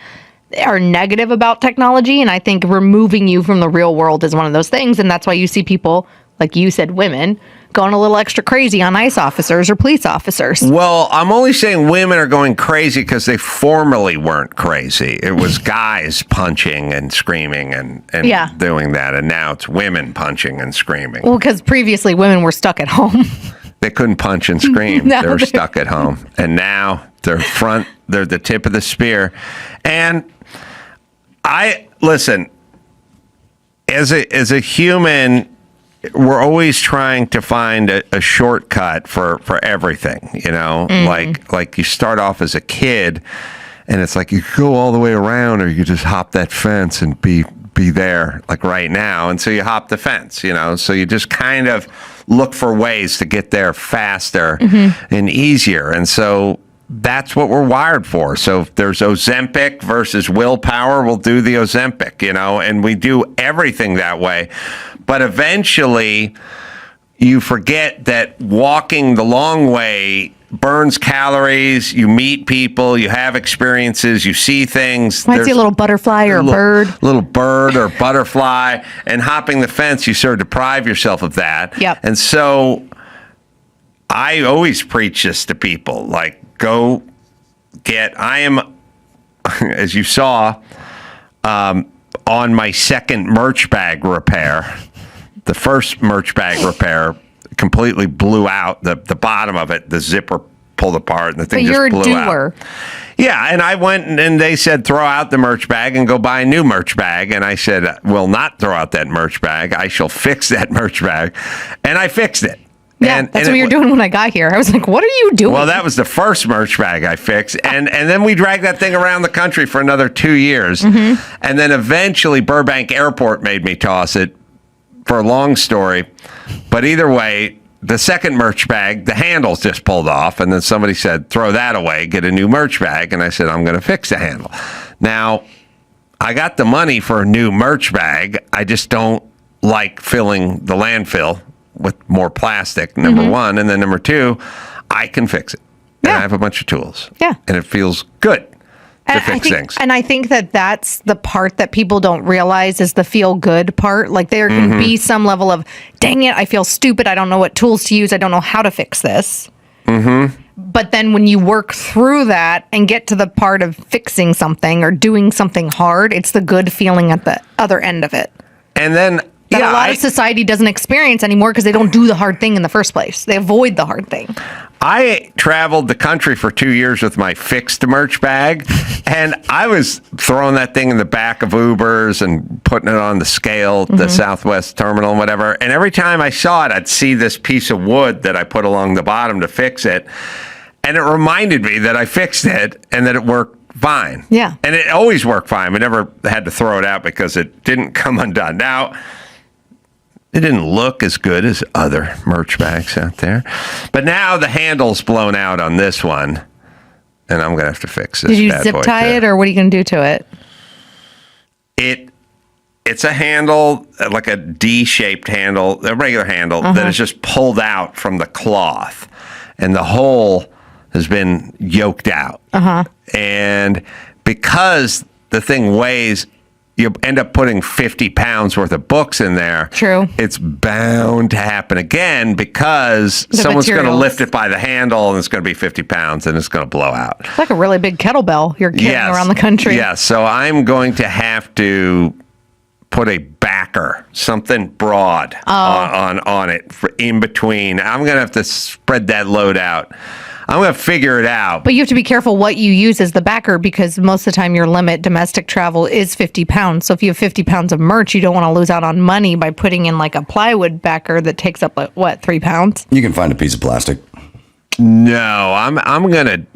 are negative about technology, and I think removing you from the real world is one of those things, and that's why you see people, like you said, women going a little extra crazy on ICE officers or police officers. Well, I'm only saying women are going crazy because they formerly weren't crazy. It was guys punching and screaming and doing that, and now it's women punching and screaming. Well, because previously women were stuck at home. They couldn't punch and scream. No, they were stuck at home, and now they're the tip of the spear. And listen, as a human, we're always trying to find a shortcut for everything, like you start off as a kid and it's like you go all the way around, or you just hop that fence and be there like right now. And so you hop the fence, so you just kind of look for ways to get there faster and easier. And so that's what we're wired for. So if there's Ozempic versus willpower, we'll do the Ozempic, and we do everything that way. But eventually, you forget that walking the long way burns calories. You meet people, you have experiences, you see things. Might see a little butterfly or a bird. Little bird or butterfly. And hopping the fence, you sort of deprive yourself of that. Yep. And so I always preach this to people, like, I am, as you saw, on my second merch bag repair. The first merch bag repair completely blew out the bottom of it. The zipper pulled apart and the thing just blew out. But you're a doer. Yeah, and I went and they said, throw out the merch bag and go buy a new merch bag. And I said, will not throw out that merch bag. I shall fix that merch bag. And I fixed it. Yeah, that's what you were doing when I got here. I was like, what are you doing? Well, that was the first merch bag I fixed. And then we dragged that thing around the country for another 2 years. And then eventually Burbank Airport made me toss it, for a long story. But either way, the second merch bag, the handles just pulled off. And then somebody said, throw that away, get a new merch bag. And I said, I'm going to fix the handle. Now, I got the money for a new merch bag. I just don't like filling the landfill with more plastic, number one. And then number two, I can fix it. And I have a bunch of tools. Yeah. And it feels good to fix things. And I think that that's the part that people don't realize is the feel good part. Like there can be some level of, dang it, I feel stupid. I don't know what tools to use. I don't know how to fix this. But then when you work through that and get to the part of fixing something or doing something hard, it's the good feeling at the other end of it. And then That a lot of society doesn't experience anymore because they don't do the hard thing in the first place. They avoid the hard thing. I traveled the country for 2 years with my fixed merch bag, and I was throwing that thing in the back of Ubers and putting it on the scale, the Southwest terminal and whatever. And every time I saw it, I'd see this piece of wood that I put along the bottom to fix it. And it reminded me that I fixed it and that it worked fine. Yeah. And it always worked fine. We never had to throw it out because it didn't come undone. Now, it didn't look as good as other merch bags out there. But now the handle's blown out on this one, and I'm going to have to fix this. Did you bad zip boy tie too. it, or what are you going to do to it? It's a handle, like a D-shaped handle, a regular handle, that is just pulled out from the cloth. And the hole has been yoked out. And because the thing weighs, you end up putting 50 pounds worth of books in there. True. It's bound to happen again because someone's going to lift it by the handle and it's going to be 50 pounds and it's going to blow out. It's like a really big kettlebell you're carrying around the country. Yes. So I'm going to have to put a backer, something broad on it for in between. I'm going to have to spread that load out. I'm going to figure it out. But you have to be careful what you use as the backer because most of the time your limit domestic travel is 50 pounds. So if you have 50 pounds of merch, you don't want to lose out on money by putting in like a plywood backer that takes up, 3 pounds? You can find a piece of plastic. No, I'm weighing it.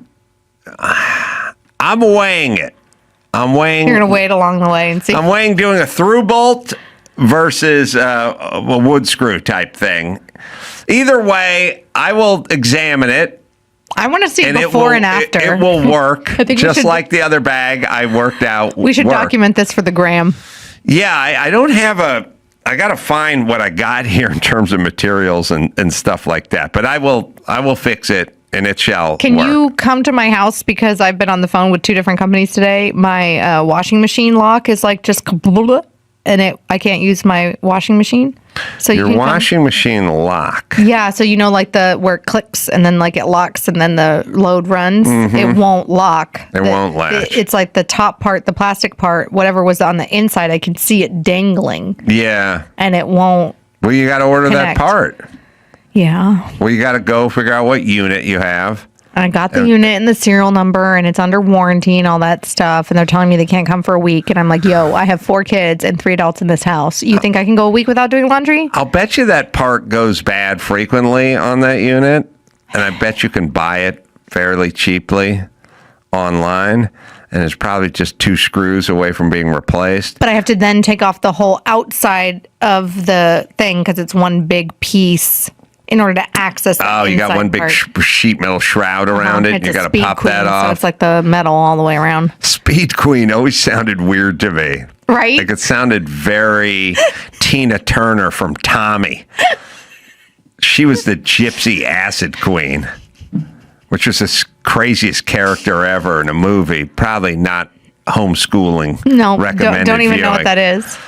You're going to wait along the way and see. I'm weighing doing a through bolt versus a wood screw type thing. Either way, I will examine it. I want to see before and after. It will work. I think just like the other bag I worked out. We should document this for the gram. Yeah, I don't have I got to find what I got here in terms of materials and stuff like that. But I will fix it and it shall Can work. you come to my house because I've been on the phone with 2 different companies today. My washing machine lock is like just and I can't use my washing machine. So your washing machine lock. Yeah, so like where it clicks and then like it locks and then the load runs. It won't lock. It won't latch. It's like the top part, the plastic part, whatever was on the inside, I can see it dangling. Yeah. And it won't. Well, you got to order that part. Yeah. Well, you got to go figure out what unit you have. I got the unit and the serial number and it's under warranty and all that stuff. And they're telling me they can't come for a week. And I'm like, yo, I have 4 kids and 3 adults in this house. You think I can go a week without doing laundry? I'll bet you that part goes bad frequently on that unit. And I bet you can buy it fairly cheaply online. And it's probably just 2 screws away from being replaced. But I have to then take off the whole outside of the thing because it's one big piece in order to access the Oh, you got one big sheet metal shroud around it. You got to pop that off. So it's like the metal all the way around. Speed Queen always sounded weird to me. Right? Like it sounded very Tina Turner from Tommy. She was the gypsy acid queen, which was the craziest character ever in a movie. Probably not homeschooling. No, recommended don't even know viewing. what that is.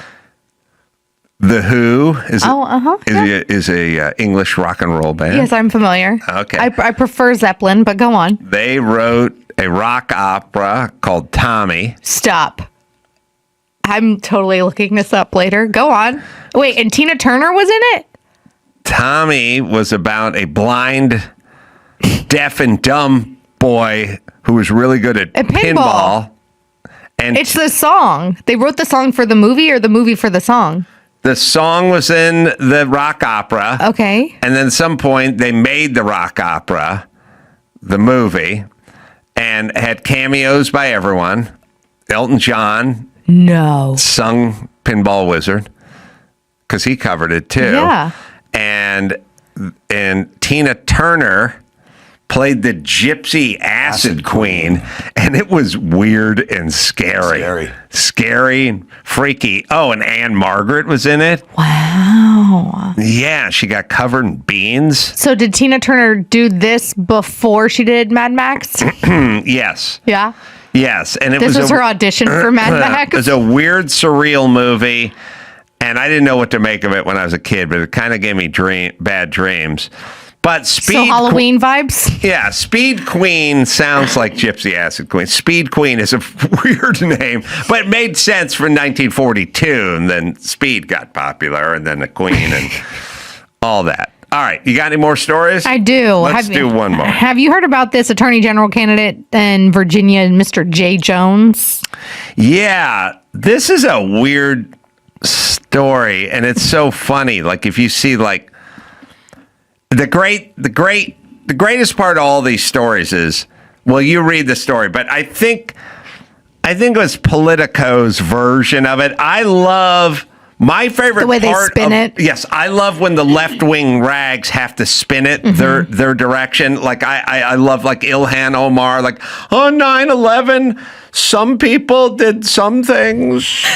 The Who is is a English rock and roll band. Yes, I'm familiar. Okay. I prefer Zeppelin, but go on. They wrote a rock opera called Tommy. Stop. I'm totally looking this up later. Go on. Wait, and Tina Turner was in it? Tommy was about a blind, deaf and dumb boy who was really good at pinball. And it's the song. They wrote the song for the movie or the movie for the song? the song was in the rock opera. Okay. And then at some point they made the rock opera, the movie, and had cameos by everyone. Elton John sung Pinball Wizard because he covered it too. Yeah. And Tina Turner played the Gypsy Acid Queen, and it was weird and scary. Scary and freaky. Oh, and Anne Margaret was in it. Wow. Yeah, she got covered in beans. So did Tina Turner do this before she did Mad Max? Yes. Yeah. Yes, and This was her audition for Mad Max? It was a weird, surreal movie, and I didn't know what to make of it when I was a kid, but it kind of gave me bad dreams. But So Halloween vibes? Yeah, Speed Queen sounds like Gypsy Acid Queen. Speed Queen is a weird name, but it made sense for 1942, and then Speed got popular, and then the Queen and all that. All right, you got any more stories? I do. Let's do one more. Have you heard about this Attorney General candidate in Virginia, Mr. Jay Jones? Yeah, this is a weird story, and it's so funny. Like if you see like the greatest part of all these stories is, well, you read the story, but I think it was Politico's version of it. I love my favorite the way part they spin it. Yes, I love when the left-wing rags have to spin it their direction. Like I love like Ilhan Omar, like on 9/11, some people did some things.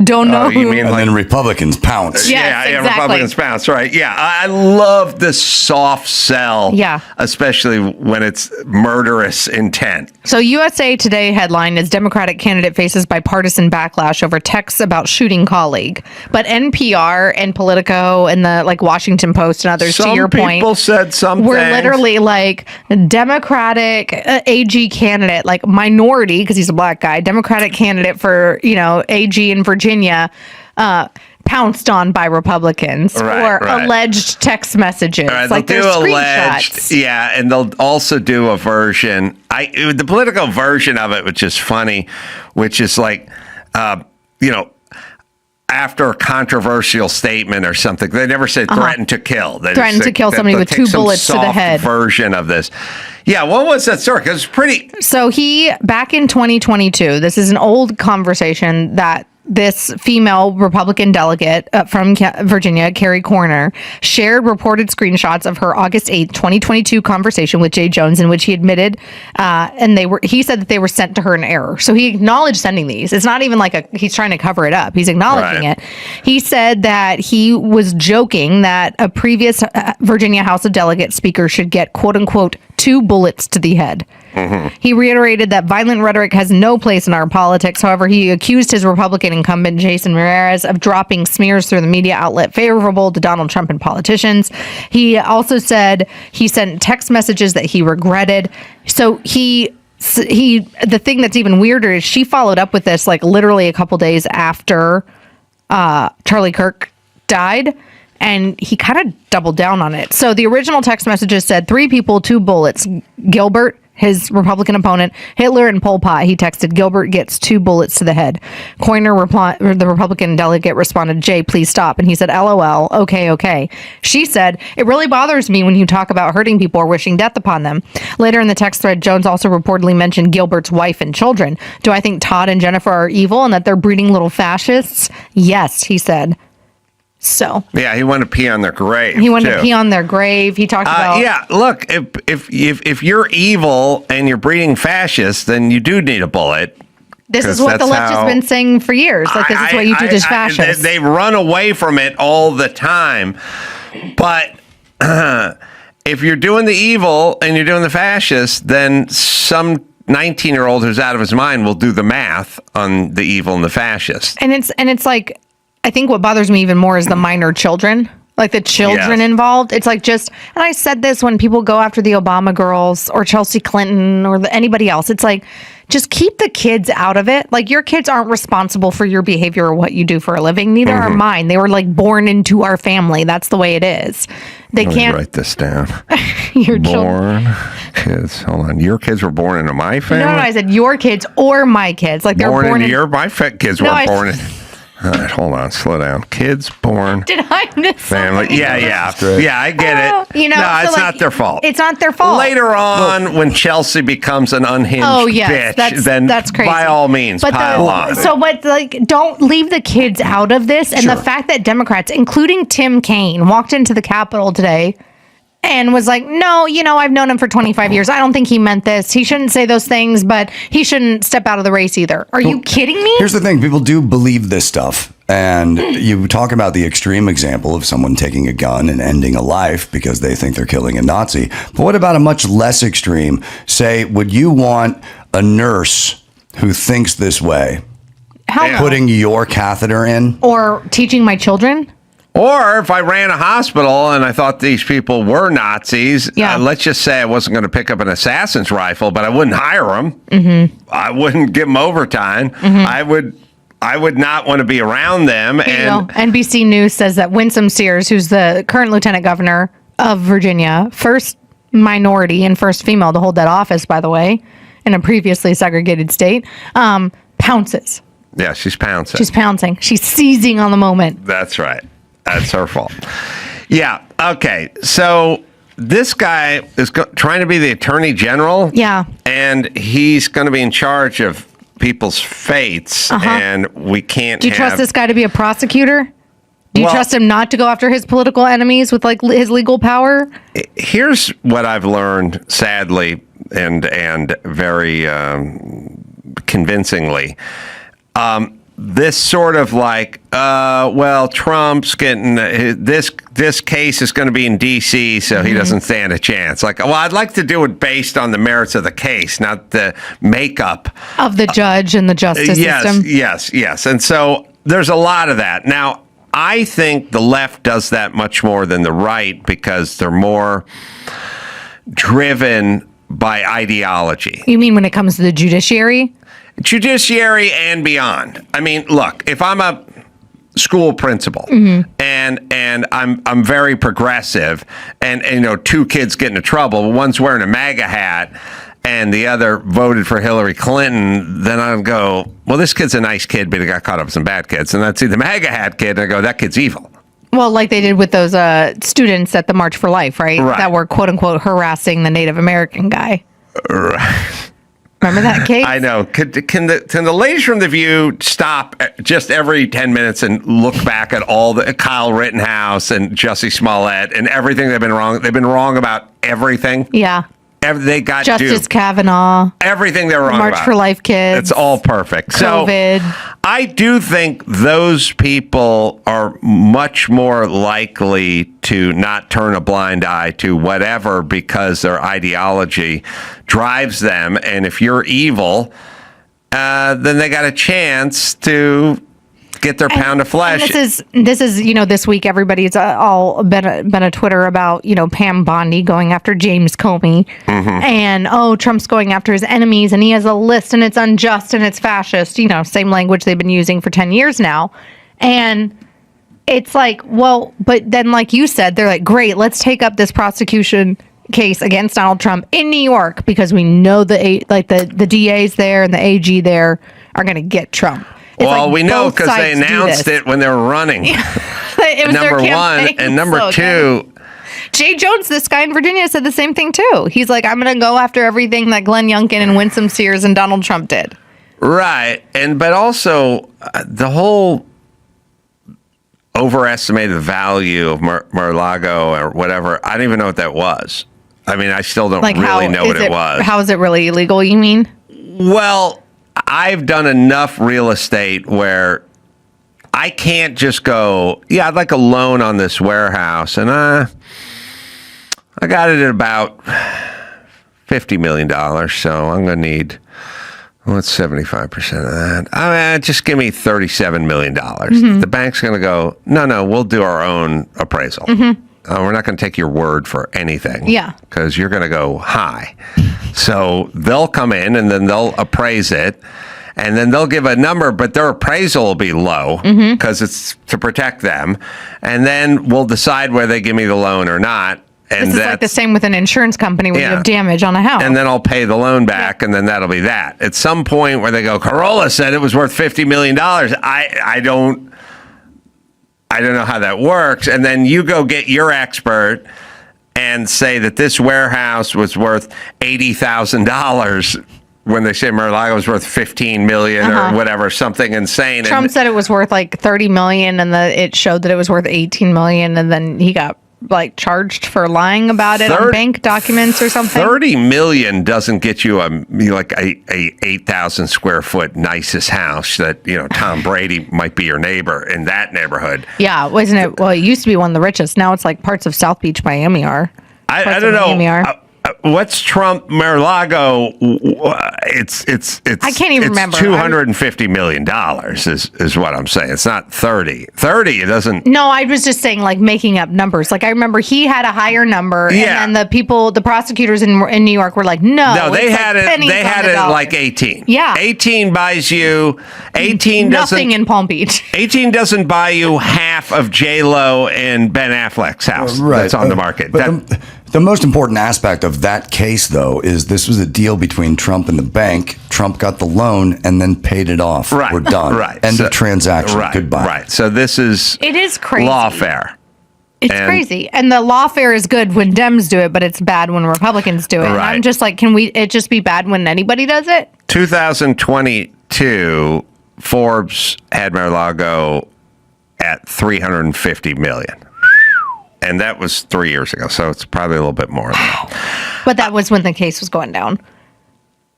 Don't know. Oh, you mean and like then Republicans pounce. Yes, yeah, exactly. Republicans bounce, right? Yeah, I love the soft sell. Yeah. Especially when it's murderous intent. So USA Today headline is Democratic candidate faces bipartisan backlash over texts about shooting colleague. But NPR and Politico and the like Washington Post and others, to your point, people said something. we're literally like Democratic AG candidate, like minority because he's a black guy, Democratic candidate for AG in Virginia. pounced on by Republicans or alleged text messages. Like they'll there's do screenshots. alleged, and they'll also do a version. The political version of it, which is funny, which is like, after a controversial statement or something, they never say threaten to kill. They threaten to kill somebody with 2 bullets to the head. Version of this. Yeah, what was that story? Because it's pretty. So back in 2022, this is an old conversation that this female Republican delegate from Virginia, Carrie Corner, shared reported screenshots of her August 8th, 2022 conversation with Jay Jones, in which he admitted, he said that they were sent to her in error. So he acknowledged sending these. It's not even like he's trying to cover it up. He's acknowledging it. He said that he was joking that a previous Virginia House of Delegates speaker should get, quote unquote, 2 bullets to the head. He reiterated that violent rhetoric has no place in our politics. However, he accused his Republican incumbent, Jason Ramirez, of dropping smears through the media outlet favorable to Donald Trump and politicians. He also said he sent text messages that he regretted. So the thing that's even weirder is she followed up with this like literally a couple days after Charlie Kirk died. And he kind of doubled down on it. So the original text messages said 3 people, 2 bullets. Gilbert, his Republican opponent, Hitler, and Pol Pot. He texted, Gilbert gets 2 bullets to the head. Coiner, the Republican delegate, responded, Jay, please stop. And he said, LOL, okay. She said, it really bothers me when you talk about hurting people or wishing death upon them. Later in the text thread, Jones also reportedly mentioned Gilbert's wife and children. Do I think Todd and Jennifer are evil and that they're breeding little fascists? Yes, he said. So yeah, he wanted to pee on their grave. He wanted to pee on their grave. He talked about look, if you're evil and you're breeding fascists, then you do need a bullet. This is what the left has been saying for years. Like this is what you do to fascists. They run away from it all the time. But if you're doing the evil and you're doing the fascists, then some 19-year-old who's out of his mind will do the math on the evil and the fascists. And it's like, I think what bothers me even more is the minor children, like the children involved. It's like and I said this when people go after the Obama girls or Chelsea Clinton or anybody else, it's like, just keep the kids out of it. Like your kids aren't responsible for your behavior or what you do for a living. Neither are mine. They were like born into our family. That's the way it is. Let me write this down. Your born kids. Hold on. Your kids were born into my family? No, I said your kids or my kids. Like they're born into my kids were born in. All right, hold on, slow down. Kids born. Did I miss family? Yeah, I get it. It's not their fault. It's not their fault. Later on, when Chelsea becomes an unhinged bitch, then that's crazy. By all means, pile on. So, don't leave the kids out of this. And the fact that Democrats, including Tim Kaine, walked into the Capitol today and was like, no, I've known him for 25 years. I don't think he meant this. He shouldn't say those things, but he shouldn't step out of the race either. Are you kidding me? Here's the thing. People do believe this stuff. And you talk about the extreme example of someone taking a gun and ending a life because they think they're killing a Nazi. But what about a much less extreme? Say, would you want a nurse who thinks this way putting your catheter in? Or teaching my children? Or if I ran a hospital and I thought these people were Nazis, let's just say I wasn't going to pick up an assassin's rifle, but I wouldn't hire them. Mm-hmm. I wouldn't give them overtime. Mm-hmm. I would not want to be around them. And NBC News says that Winsome Sears, who's the current lieutenant governor of Virginia, first minority and first female to hold that office, by the way, in a previously segregated state, pounces. Yeah, she's pouncing. She's pouncing. She's seizing on the moment. That's right. That's her fault. Yeah. Okay. So this guy is trying to be the attorney general. Yeah. And he's going to be in charge of people's fates. And we can't. Do you trust this guy to be a prosecutor? Do you trust him not to go after his political enemies with like his legal power? Here's what I've learned, sadly, and very convincingly. This sort of like, Trump's getting this case is going to be in D.C., so he doesn't stand a chance. Like, I'd like to do it based on the merits of the case, not the makeup of the judge and the justice system. Yes. And so there's a lot of that. Now, I think the left does that much more than the right because they're more driven by ideology. You mean when it comes to the judiciary? Judiciary and beyond. I mean, look, if I'm a school principal, and I'm very progressive, and you know, two kids get into trouble. One's wearing a MAGA hat, and the other voted for Hillary Clinton. Then I'll go, well, this kid's a nice kid, but he got caught up with some bad kids. And I'd see the MAGA hat kid, and I go, that kid's evil. Well, like they did with those students at the March for Life, right? That were quote unquote harassing the Native American guy. Right. Remember that case? I know. Can the ladies from The View stop just every 10 minutes and look back at all the Kyle Rittenhouse and Jussie Smollett and everything they've been wrong? They've been wrong about everything. Yeah. They got Justice duped. Kavanaugh. Everything they were wrong March about. for Life kids. It's all perfect. COVID. So I do think those people are much more likely to not turn a blind eye to whatever because their ideology drives them. And if you're evil, then they got a chance to get their pound of flesh. And this is you know, this week everybody's all been a Twitter about, you know, Pam Bondi going after James Comey, and Trump's going after his enemies, and he has a list, and it's unjust and it's fascist. You know, same language they've been using for 10 years now, and it's like, well, but then like you said, they're like, great, let's take up this prosecution case against Donald Trump in New York because we know the DAs there and the AG there are going to get Trump. It's well, like we know because they sides do announced this. it when they were running. It was number their one. campaign And number slogan. two. Jay Jones, this guy in Virginia, said the same thing too. He's like, I'm going to go after everything that Glenn Youngkin and Winsome Sears and Donald Trump did. Right. But also the whole overestimated value of Mar-a-Lago or whatever. I don't even know what that was. I mean, I still don't really know what it was. How is it really illegal, you mean? Well, I've done enough real estate where I can't just go, yeah, I'd like a loan on this warehouse. And I got it at about $50 million. So I'm going to need, what's 75% of that? I mean, just give me $37 million. The bank's going to go, no, we'll do our own appraisal. We're not going to take your word for anything. Yeah. Because you're going to go high. So they'll come in and then they'll appraise it. And then they'll give a number, but their appraisal will be low because it's to protect them. And then we'll decide whether they give me the loan or not. And This is like the same with an insurance company when you have damage on a house. And then I'll pay the loan back, and then that'll be that. At some point where they go, Carolla said it was worth $50 million. I don't know how that works. And then you go get your expert and say that this warehouse was worth $80,000 when they say Mar-a-Lago was worth $15 million or whatever, something insane. Trump said it was worth like $30 million, and it showed that it was worth $18 million, and then he got like charged for lying about it on bank documents or something. $30 million doesn't get you a 8,000 square foot nicest house that, you know, Tom Brady might be your neighbor in that neighborhood. Yeah, wasn't it? Well, it used to be one of the richest. Now it's like parts of South Beach, Miami are. I don't know. What's Trump Mar-a-Lago? It's I can't even remember. $250 million is what I'm saying. It's not 30. 30, it doesn't. No, I was just saying like making up numbers. Like I remember he had a higher number, and then the prosecutors in New York were like, no, they had it. They had it at like 18. Yeah, 18 buys you. 18 nothing in Palm Beach. 18 doesn't buy you half of J-Lo and Ben Affleck's house that's on the market. But the most important aspect of that case, though, is this was a deal between Trump and the bank. Trump got the loan and then paid it off. Right. We're done. Right. End of transaction. Right. Goodbye. Right. So this is crazy. lawfare. It's crazy. And the lawfare is good when Dems do it, but it's bad when Republicans do it. Right. And I'm just like, can it just be bad when anybody does it? 2022, Forbes had Mar-a-Lago at $350 million. And that was 3 years ago, so it's probably a little bit more than that. But that was when the case was going down.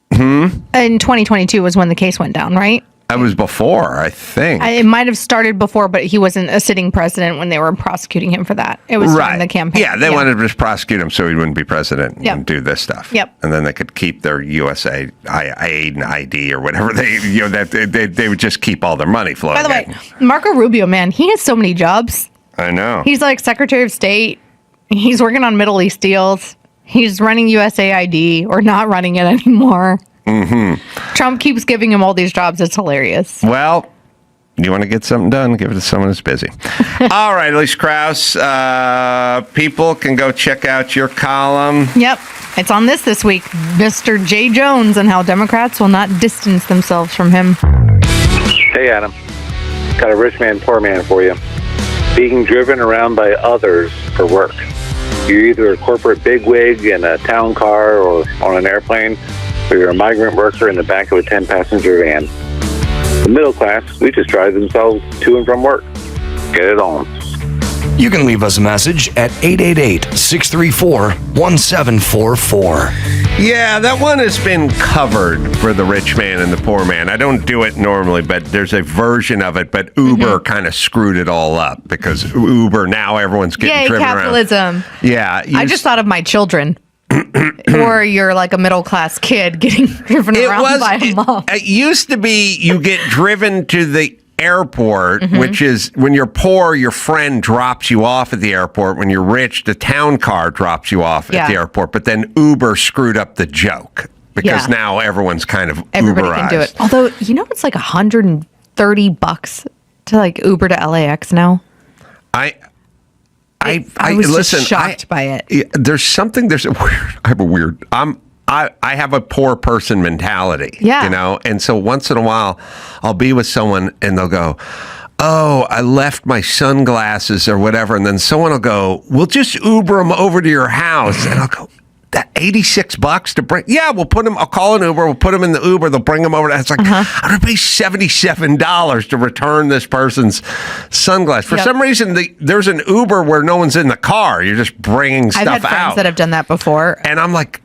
In 2022 was when the case went down, right? That was before, I think. It might have started before, but he wasn't a sitting president when they were prosecuting him for that. It was during the campaign. Yeah, they wanted to just prosecute him so he wouldn't be president and do this stuff. Yep. And then they could keep their USA aid and ID or whatever they would just keep all their money flowing. By the way, Marco Rubio, man, he has so many jobs. I know. He's like Secretary of State. He's working on Middle East deals. He's running USAID or not running it anymore. Trump keeps giving him all these jobs. It's hilarious. Well, You want to get something done, give it to someone who's busy. All right, Elise Krause. People can go check out your column. Yep. It's on this week. Mr. J. Jones and how Democrats will not distance themselves from him. Hey, Adam. Got a rich man, poor man for you. Being driven around by others for work. You're either a corporate bigwig in a town car or on an airplane, or you're a migrant worker in the back of a 10-passenger van. The middle class, we just drive themselves to and from work. Get it on. You can leave us a message at 888-634-1744. Yeah, that one has been covered for the rich man and the poor man. I don't do it normally, but there's a version of it. But Uber kind of screwed it all up because Uber, now everyone's getting driven capitalism. around. Yeah. I just thought of my children. Or you're like a middle-class kid getting driven around by a mom. It used to be you get driven to the airport, which is when you're poor, your friend drops you off at the airport. When you're rich, the town car drops you off at the airport. But then Uber screwed up the joke because now everyone's kind of everybody Uberized. can do it. Although, it's like $130 to like Uber to LAX now. I was listen, just shocked by it. There's a weird. I have a poor person mentality. Yeah. And so once in a while, I'll be with someone and they'll go, "Oh, I left my sunglasses or whatever," and then someone will go, "We'll just Uber them over to your house," and I'll go, "That $86 to bring? Yeah, we'll put them. I'll call an Uber. We'll put them in the Uber. They'll bring them over." It's like I'm gonna pay $77 to return this person's sunglasses. For some reason, there's an Uber where no one's in the car. You're just bringing stuff out. I've had friends that have done that before, and I'm like,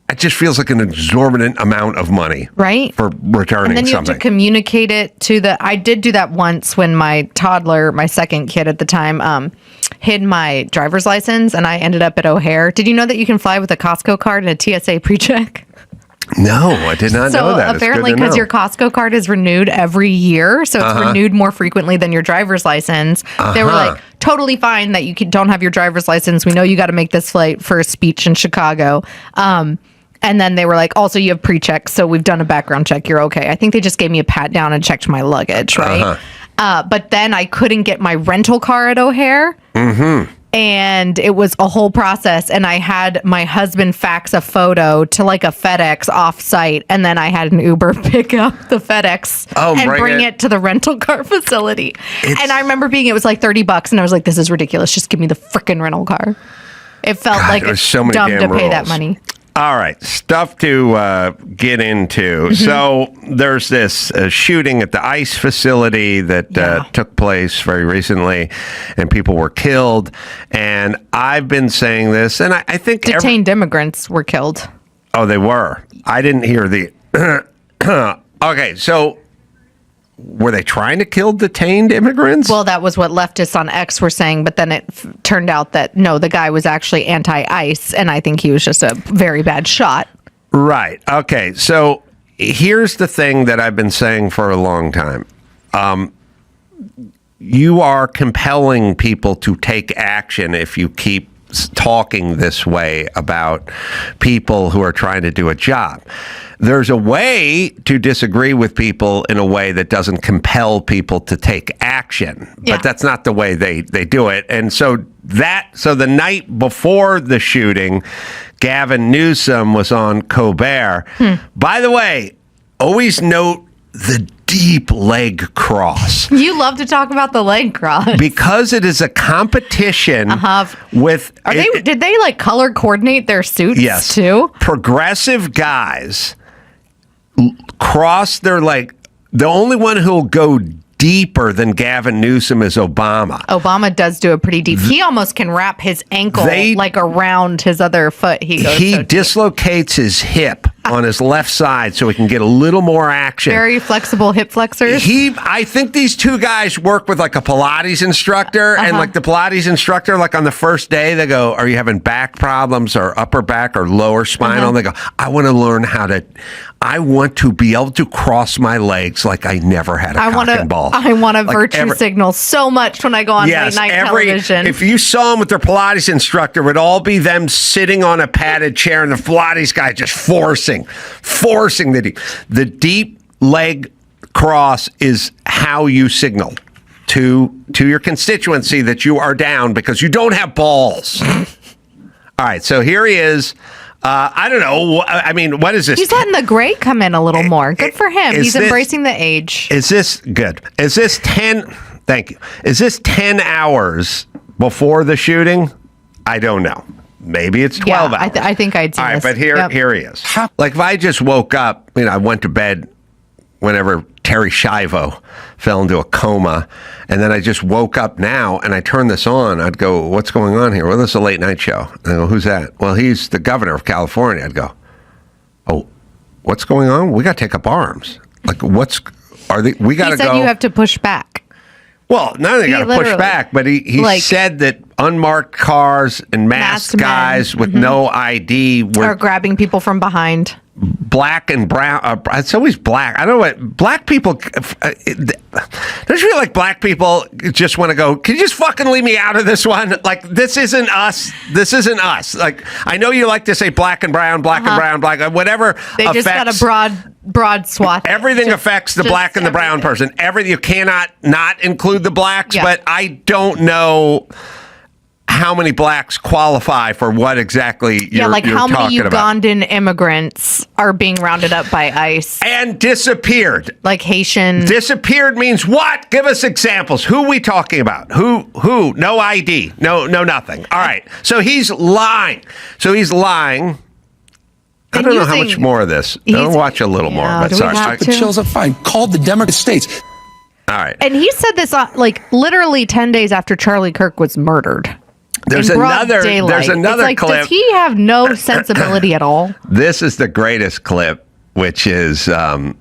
it just feels like an exorbitant amount of money, right? For returning and then you something. have to communicate it to I did do that once when my toddler, my second kid at the time, hid my driver's license, and I ended up at O'Hare. Did you know that you can fly with a Costco card and a TSA pre-check? No, I did not know that. So apparently, because your Costco card is renewed every year, so it's renewed more frequently than your driver's license. They were like, totally fine that you don't have your driver's license. We know you got to make this flight for a speech in Chicago. And then they were like, also, you have pre-checks, so we've done a background check. You're okay. I think they just gave me a pat down and checked my luggage, right? But then I couldn't get my rental car at O'Hare. And it was a whole process. And I had my husband fax a photo to like a FedEx off-site. And then I had an Uber pick up the FedEx and bring it to the rental car facility. And I remember it was like $30. And I was like, this is ridiculous. Just give me the freaking rental car. It felt like it's so dumb to pay that money. All right, stuff to get into. So there's this shooting at the ICE facility that took place very recently, and people were killed. And I've been saying this, and I think detained immigrants were killed. Oh, they were. I didn't hear the. Okay, so were they trying to kill detained immigrants? Well, that was what leftists on X were saying, but then it turned out that no, the guy was actually anti-ICE, and I think he was just a very bad shot. Right. Okay. So here's the thing that I've been saying for a long time. You are compelling people to take action if you keep talking this way about people who are trying to do a job. There's a way to disagree with people in a way that doesn't compel people to take action, but that's not the way they do it. And so the night before the shooting, Gavin Newsom was on Colbert. By the way, always note the deep leg cross. You love to talk about the leg cross because it is a competition with. Did they like color coordinate their suits too? Progressive guys cross their leg. The only one who'll go deeper than Gavin Newsom is Obama. Obama does do it pretty deep. He almost can wrap his ankle like around his other foot. He dislocates his hip on his left side so he can get a little more action. Very flexible hip flexors. I think these two guys work with like a Pilates instructor, and like the Pilates instructor, like on the first day, they go, "Are you having back problems or upper back or lower spinal?" They go, "I want to learn I want to be able to cross my legs like I never had a cock and ball. I want to virtue signal so much when I go on late night television." If you saw them with their Pilates instructor, it would all be them sitting on a padded chair and the Pilates guy just forcing the deep leg cross how you signal to your constituency that you are down because you don't have balls. All right, so here he is. I don't know. I mean, what is this? He's letting the gray come in a little more. Good for him. He's embracing the age. Is this good? Is this 10? Thank you. Is this 10 hours before the shooting? I don't know. Maybe it's 12 hours. I think I'd say All right, this. but here he is. Like if I just woke up, I went to bed whenever Terry Schiavo fell into a coma, and then I just woke up now and I turned this on, I'd go, what's going on here? Well, this is a late night show. And I go, who's that? Well, he's the governor of California. I'd go, oh, what's going on? We got to take up arms. Like, we got to go. He said you have to push back. Well, not only got to push back, but he said that unmarked cars and masked guys with no ID are grabbing people from behind. Black and brown. It's always black. I don't know what black people. Don't you feel like black people just want to go? Can you just fucking leave me out of this one? Like this isn't us. This isn't us. Like I know you like to say black and brown, black and brown, black. Whatever. They just got a broad swath. Everything affects the black and the brown person. You cannot not include the blacks. Yeah. But I don't know how many blacks qualify for what exactly you're how many talking about. Ugandan immigrants are being rounded up by ICE and disappeared. Like Haitian. Disappeared means what? Give us examples. Who are we talking about? Who? No ID. No nothing. All right. So he's lying. I don't know how much more of this. I'll watch a little more. But sorry. The chills are fine. Called the Democrat states. All right. And he said this literally 10 days after Charlie Kirk was murdered. There's another clip. Does he have no sensibility at all? This is the greatest clip, which is I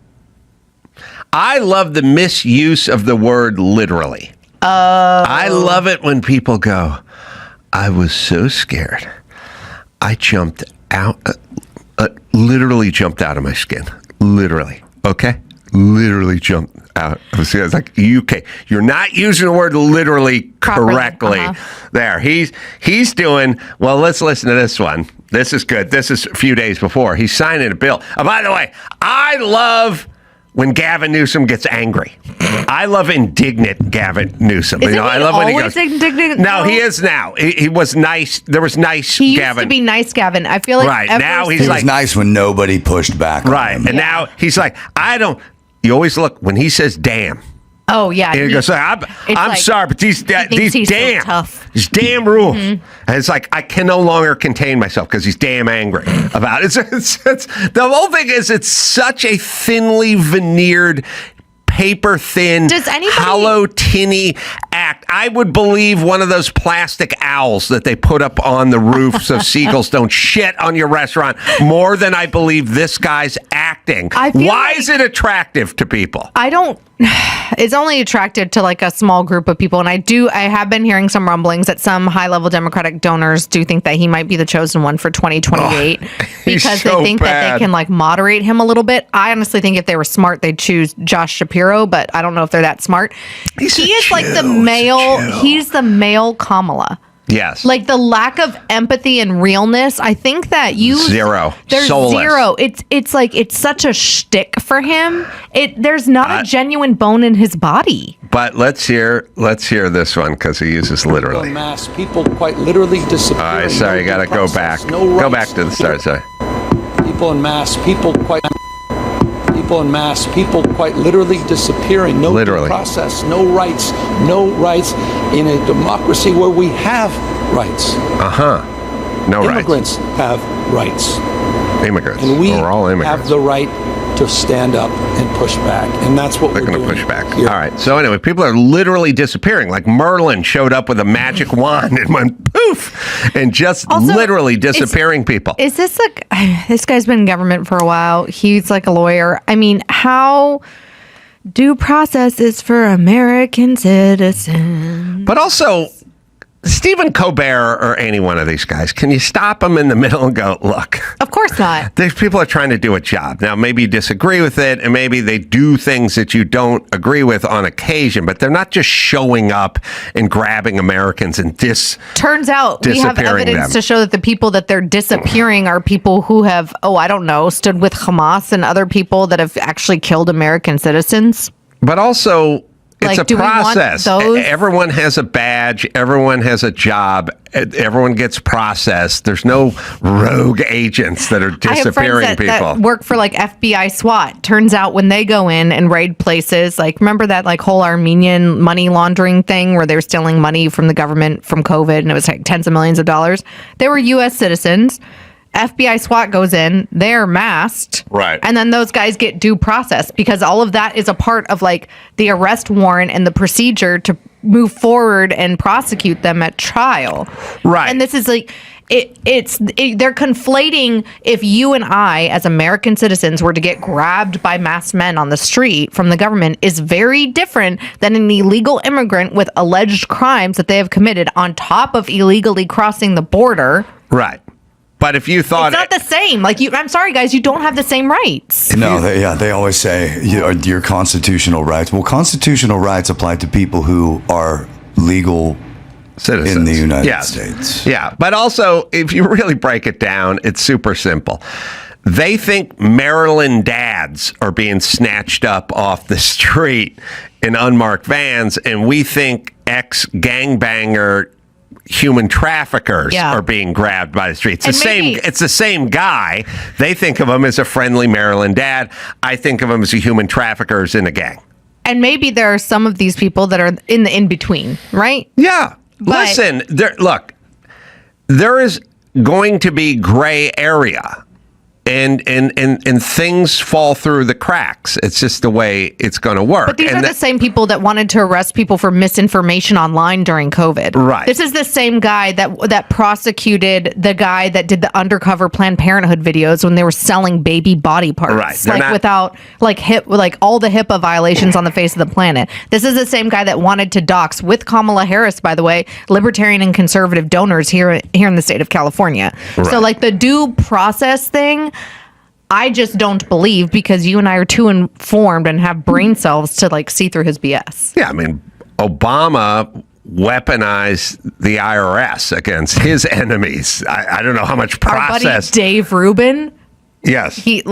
love the misuse of the word literally. I love it when people go, I was so scared. I jumped out, literally jumped out of my skin. Literally. Okay? Literally jumped out. I was like, you're not using the word literally correctly. There. He's doing, well, let's listen to this one. This is good. This is a few days before. He's signing a bill. By the way, I love when Gavin Newsom gets angry. I love indignant Gavin Newsom. I love when he goes indignant. No, he is now. He was nice. There was nice he Gavin. Used to be nice Gavin. I feel like right now he was nice when nobody pushed back. Right, on him. and now he's like, I don't. You always look when he says "damn." Oh yeah, and he goes, I'm sorry, but these damn tough. These damn rules, and it's like I can no longer contain myself because he's damn angry about it. It's the whole thing is it's such a thinly veneered, paper thin, hollow, tinny act. I would believe one of those plastic owls that they put up on the roofs of seagulls don't shit on your restaurant more than I believe this guy's acting. Why is it attractive to people? It's only attractive to like a small group of people. And I have been hearing some rumblings that some high level Democratic donors do think that he might be the chosen one for 2028 because they think that they can like moderate him a little bit. I honestly think if they were smart, they'd choose Josh Shapiro, but I don't know if they're that smart. He is like the male, he's the male Kamala. Yes. Like the lack of empathy and realness. I think that zero. There's soulless. Zero. It's like it's such a shtick for him. There's not a genuine bone in his body. But let's hear this one because he uses literally. Mass people quite literally disappear. All right, sorry, you got to go back. Go back to the start. Sorry. People in mass, people quite literally disappearing. No due process, no rights in a democracy where we have rights. No Immigrants have rights. Immigrants. And we we're all immigrants. have the right to stand up and push back. And that's what we're going to push back. Here. All right. So anyway, people are literally disappearing. Like Merlin showed up with a magic wand and went poof and just also, literally disappearing people. Is this like, this guy's been in government for a while. He's like a lawyer. I mean, how due process is for American citizens. But also, Stephen Colbert or any one of these guys, can you stop them in the middle and go, look? Of course not. These people are trying to do a job. Now, maybe you disagree with it, and maybe they do things that you don't agree with on occasion, but they're not just showing up and grabbing Americans and Turns out we have evidence to show that the people that they're disappearing are people who have, stood with Hamas and other people that have actually killed American citizens. But also, it's Like, a do we want process. those? Everyone has a badge. Everyone has a job. Everyone gets processed. There's no rogue agents that are disappearing I have friends people. that work for like FBI SWAT. Turns out when they go in and raid places, like remember that like whole Armenian money laundering thing where they were stealing money from the government from COVID and it was like tens of millions of dollars? They were U.S. citizens. FBI SWAT goes in, they're masked. Right. And then those guys get due process because all of that is a part of like the arrest warrant and the procedure to move forward and prosecute them at trial. Right. And this is like, they're conflating if you and I, as American citizens, were to get grabbed by masked men on the street from the government is very different than an illegal immigrant with alleged crimes that they have committed on top of illegally crossing the border. Right. But if you thought it's not the same. Like I'm sorry, guys, you don't have the same rights. No, they always say your constitutional rights. Well, constitutional rights apply to people who are legal citizens in the United States. Yeah, but also, if you really break it down, it's super simple. They think Maryland dads are being snatched up off the street in unmarked vans, and we think ex-gangbanger human traffickers are being grabbed by the streets. It's the same guy. They think of him as a friendly Maryland dad. I think of him as a human traffickers in a gang. And maybe there are some of these people that are in the in-between, right? Yeah. Listen, look, there is going to be gray area. And things fall through the cracks. It's just the way it's going to work. But these are the same people that wanted to arrest people for misinformation online during COVID. Right. This is the same guy that prosecuted the guy that did the undercover Planned Parenthood videos when they were selling baby body parts. Right. Like without like all the HIPAA violations on the face of the planet. This is the same guy that wanted to dox with Kamala Harris, by the way, libertarian and conservative donors here in the state of California. Right. So like the due process thing, I just don't believe because you and I are too informed and have brain cells to like see through his BS. Yeah, I mean, Obama weaponized the IRS against his enemies. I don't know how much process. Our buddy Dave Rubin. Yes. He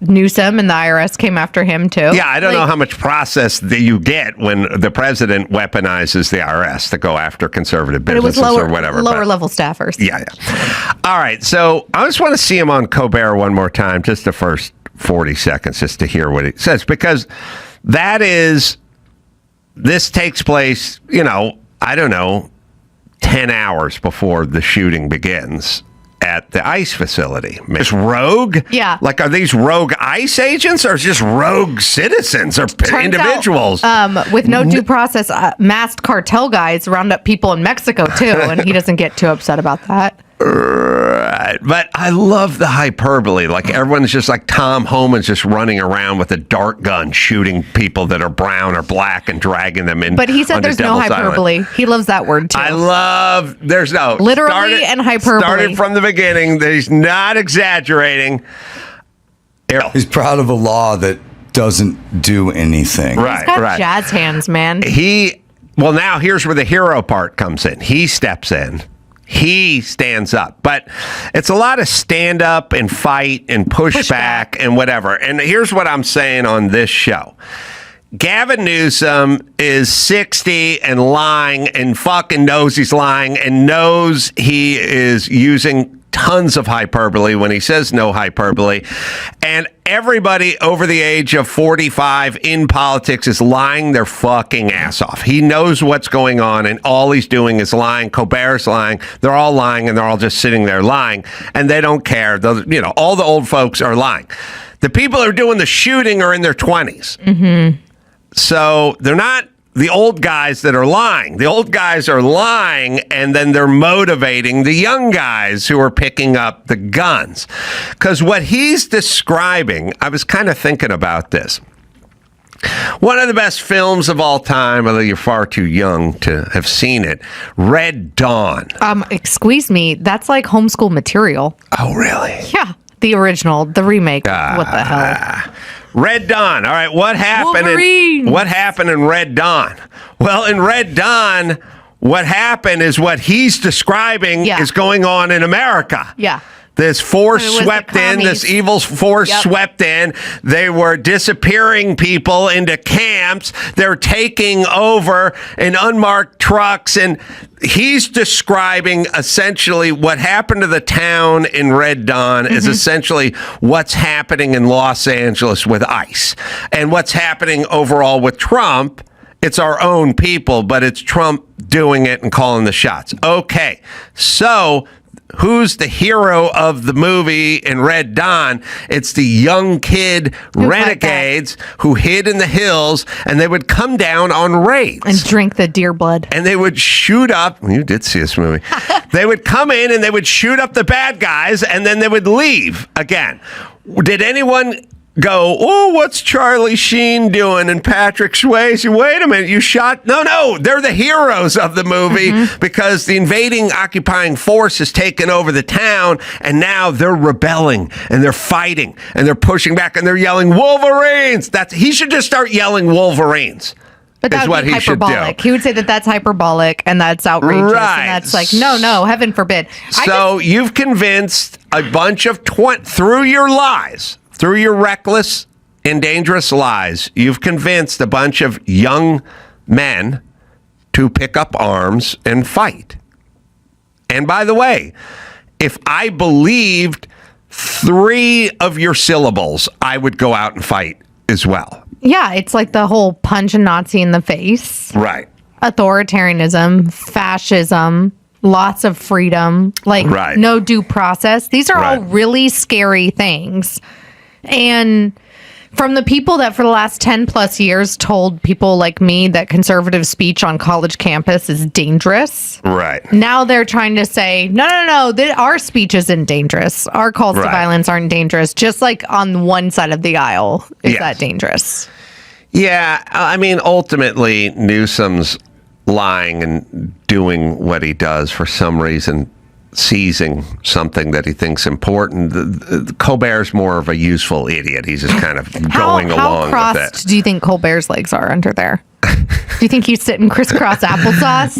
Newsom and the IRS came after him too. Yeah, I don't know how much process that you get when the president weaponizes the IRS to go after conservative businesses or whatever. Lower level staffers. Yeah. All right, so I just want to see him on Colbert one more time, just the first 40 seconds, just to hear what he says, because this takes place, I don't know, 10 hours before the shooting begins at the ICE facility. Is rogue? Yeah. Like, are these rogue ICE agents or just rogue citizens or individuals? With no due process, masked cartel guys round up people in Mexico too, and he doesn't get too upset about that. Right. But I love the hyperbole. Like everyone's just like Tom Homan's just running around with a dart gun shooting people that are brown or black and dragging them in. But he said there's no hyperbole. He loves that word too. There's no. Literally and hyperbole. Started from the beginning. He's not exaggerating. He's proud of a law that doesn't do anything. Right. He's got jazz hands, man. Well, now here's where the hero part comes in. He steps in. He stands up, but it's a lot of stand up and fight and push back and whatever. And here's what I'm saying on this show. Gavin Newsom is 60 and lying and fucking knows he's lying and knows he is using tons of hyperbole when he says no hyperbole. And everybody over the age of 45 in politics is lying their fucking ass off. He knows what's going on and all he's doing is lying. Colbert's lying. They're all lying and they're all just sitting there lying and they don't care. All the old folks are lying. The people who are doing the shooting are in their 20s. Mm-hmm. So they're not the old guys that are lying. The old guys are lying, and then they're motivating the young guys who are picking up the guns. Because what he's describing, I was kind of thinking about this. One of the best films of all time, although you're far too young to have seen it, Red Dawn. Excuse me, that's like homeschool material. Oh, really? Yeah. The original, the remake. What the hell? Red Dawn. All right, what happened in Red Dawn? Well, in Red Dawn, what happened is what he's describing is going on in America. Yeah. This force It was the swept in, this commies. evil force Yep. swept in. They were disappearing people into camps. They're taking over in unmarked trucks. And he's describing essentially what happened to the town in Red Dawn is essentially what's happening in Los Angeles with ICE. And what's happening overall with Trump. It's our own people, but it's Trump doing it and calling the shots. Okay, so who's the hero of the movie in Red Dawn? It's the young kid renegades who hid in the hills, and they would come down on raids. And drink the deer blood. And they would shoot up. You did see this movie. They would come in and they would shoot up the bad guys, and then they would leave again. Did anyone go, oh, what's Charlie Sheen doing and Patrick Swayze? Wait a minute, you shot? No, they're the heroes of the movie because the invading, occupying force has taken over the town, and now they're rebelling and they're fighting and they're pushing back and they're yelling Wolverines. He should just start yelling Wolverines. But that is would what be he should hyperbolic. do. He would say that that's hyperbolic and that's outrageous. Right. And that's like, no, heaven forbid. So you've convinced a bunch of through your lies, through your reckless and dangerous lies, you've convinced a bunch of young men to pick up arms and fight. And by the way, if I believed 3 of your syllables, I would go out and fight as well. Yeah, it's like the whole punch a Nazi in the face. Right. Authoritarianism, fascism, lots of freedom, like no due process. These are all really scary things. And from the people that for the last 10 plus years told people like me that conservative speech on college campus is dangerous. Right. Now they're trying to say, no, our speech isn't dangerous. Our calls to violence aren't dangerous. Just like on one side of the aisle is that dangerous. Yeah. I mean, ultimately, Newsom's lying and doing what he does for some reason, seizing something that he thinks important. Colbert's more of a useful idiot. He's just kind of going along How with crossed it. do you think Colbert's legs are under there? Do you think he's sitting crisscross applesauce?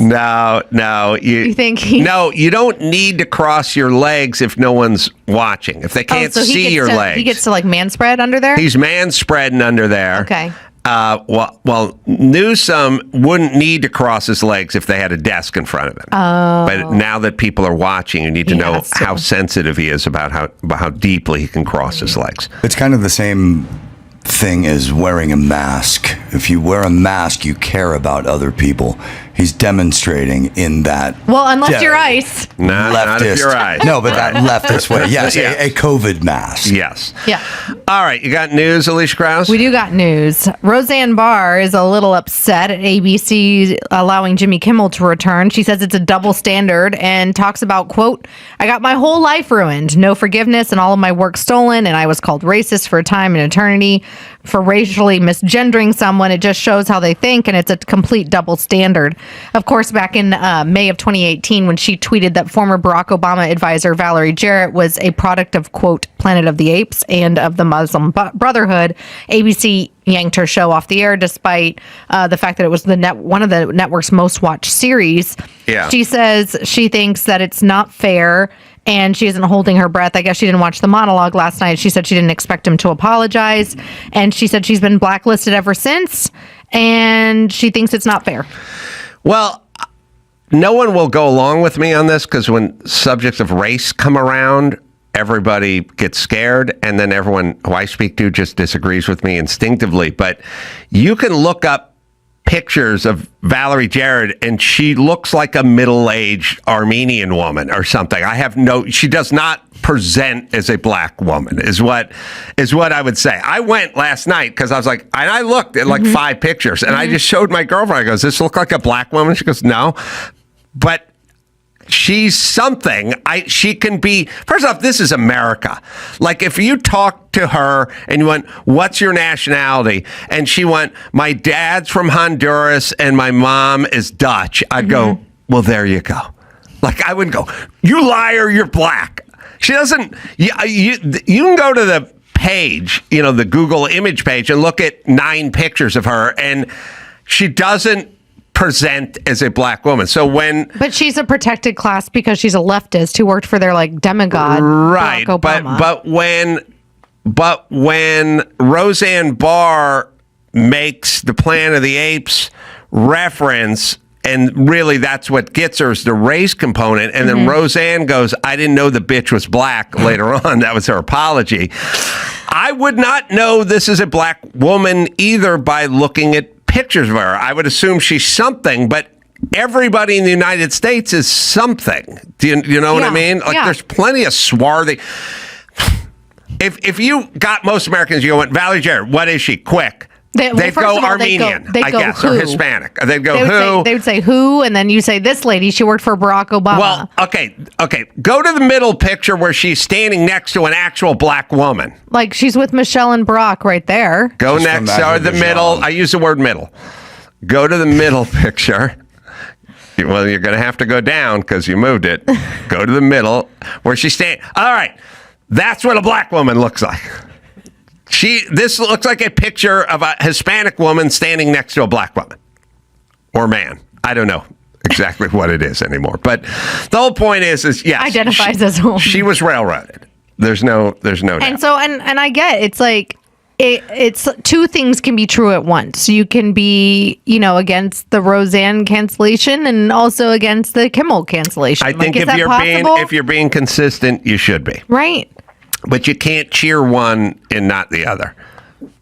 No. You think No, you don't need to cross your legs if no one's watching. If they can't see your legs. He gets to like man spread under there? He's man spreading under there. Okay. Well, Newsom wouldn't need to cross his legs if they had a desk in front of him. Oh. But now that people are watching, you need to know how sensitive he is about how deeply he can cross his legs. It's kind of the same thing as wearing a mask. If you wear a mask, you care about other people. He's demonstrating in that. Well, unless you're ICE. Not if you're ICE. No, but that leftist way. Yes, a COVID mask. Yes. Yeah. All right, you got news, Alicia Krause? We do got news. Roseanne Barr is a little upset at ABC allowing Jimmy Kimmel to return. She says it's a double standard and talks about, quote, I got my whole life ruined, no forgiveness and all of my work stolen, and I was called racist for a time and eternity for racially misgendering someone. It just shows how they think, and it's a complete double standard. Of course, back in May of 2018, when she tweeted that former Barack Obama advisor Valerie Jarrett was a product of, quote, Planet of the Apes and of the Muslim Brotherhood, ABC yanked her show off the air despite the fact that it was one of the network's most watched series. Yeah. She says she thinks that it's not fair and she isn't holding her breath. I guess she didn't watch the monologue last night. She said she didn't expect him to apologize. And she said she's been blacklisted ever since. And she thinks it's not fair. Well, no one will go along with me on this because when subjects of race come around, everybody gets scared. And then everyone who I speak to just disagrees with me instinctively. But you can look up pictures of Valerie Jarrett and she looks like a middle-aged Armenian woman or something. She does not present as a black woman is what I would say. I went last night because I was like, and I looked at like 5 pictures and I just showed my girlfriend. I goes, does this look like a black woman? She goes, no, but she's something. She can be, first off, this is America. Like if you talk to her and you went, what's your nationality? And she went, my dad's from Honduras and my mom is Dutch. I'd go, well, there you go. Like I wouldn't go, you liar, you're black. She doesn't, you can go to the page, the Google image page and look at 9 pictures of her and she doesn't present as a black woman. So when But she's a protected class because she's a leftist who worked for their like demigod, right, Barack Obama. but when Roseanne Barr makes the Planet of the Apes reference, and really that's what gets her is the race component, and then Roseanne goes, "I didn't know the bitch was black." Later on, that was her apology. I would not know this is a black woman either by looking at pictures of her. I would assume she's something, but everybody in the United States is something. Do you know what I mean? Like there's plenty of swarthy. If you got most Americans, you went, Valerie Jarrett, what is she? Quick. They'd go Armenian, I guess, or Hispanic. They'd go who? They would say who, and then you say this lady, she worked for Barack Obama. Well, okay. Go to the middle picture where she's standing next to an actual black woman. Like she's with Michelle and Barack right there. Go next, or the middle. I use the word middle. Go to the middle picture. Well, you're going to have to go down because you moved it. Go to the middle where she's standing. All right. That's what a black woman looks like. This looks like a picture of a Hispanic woman standing next to a black woman or man. I don't know exactly what it is anymore. But the whole point is yes, identifies as a woman. She was railroaded. There's no doubt. And so, and I get it's like it's two things can be true at once. You can be, against the Roseanne cancellation and also against the Kimmel cancellation. I think if you're being consistent, you should be. Right. But you can't cheer one and not the other.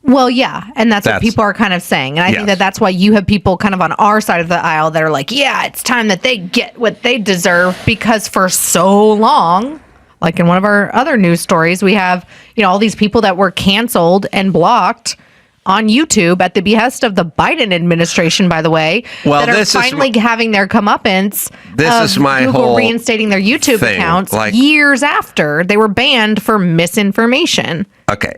Well, yeah, and that's what people are kind of saying. And I think that's why you have people kind of on our side of the aisle that are like, yeah, it's time that they get what they deserve, because for so long, like in one of our other news stories, we have, all these people that were canceled and blocked on YouTube at the behest of the Biden administration, by the way, that are finally having their comeuppance. This is my Google whole reinstating their YouTube accounts years after they were banned for misinformation. Okay.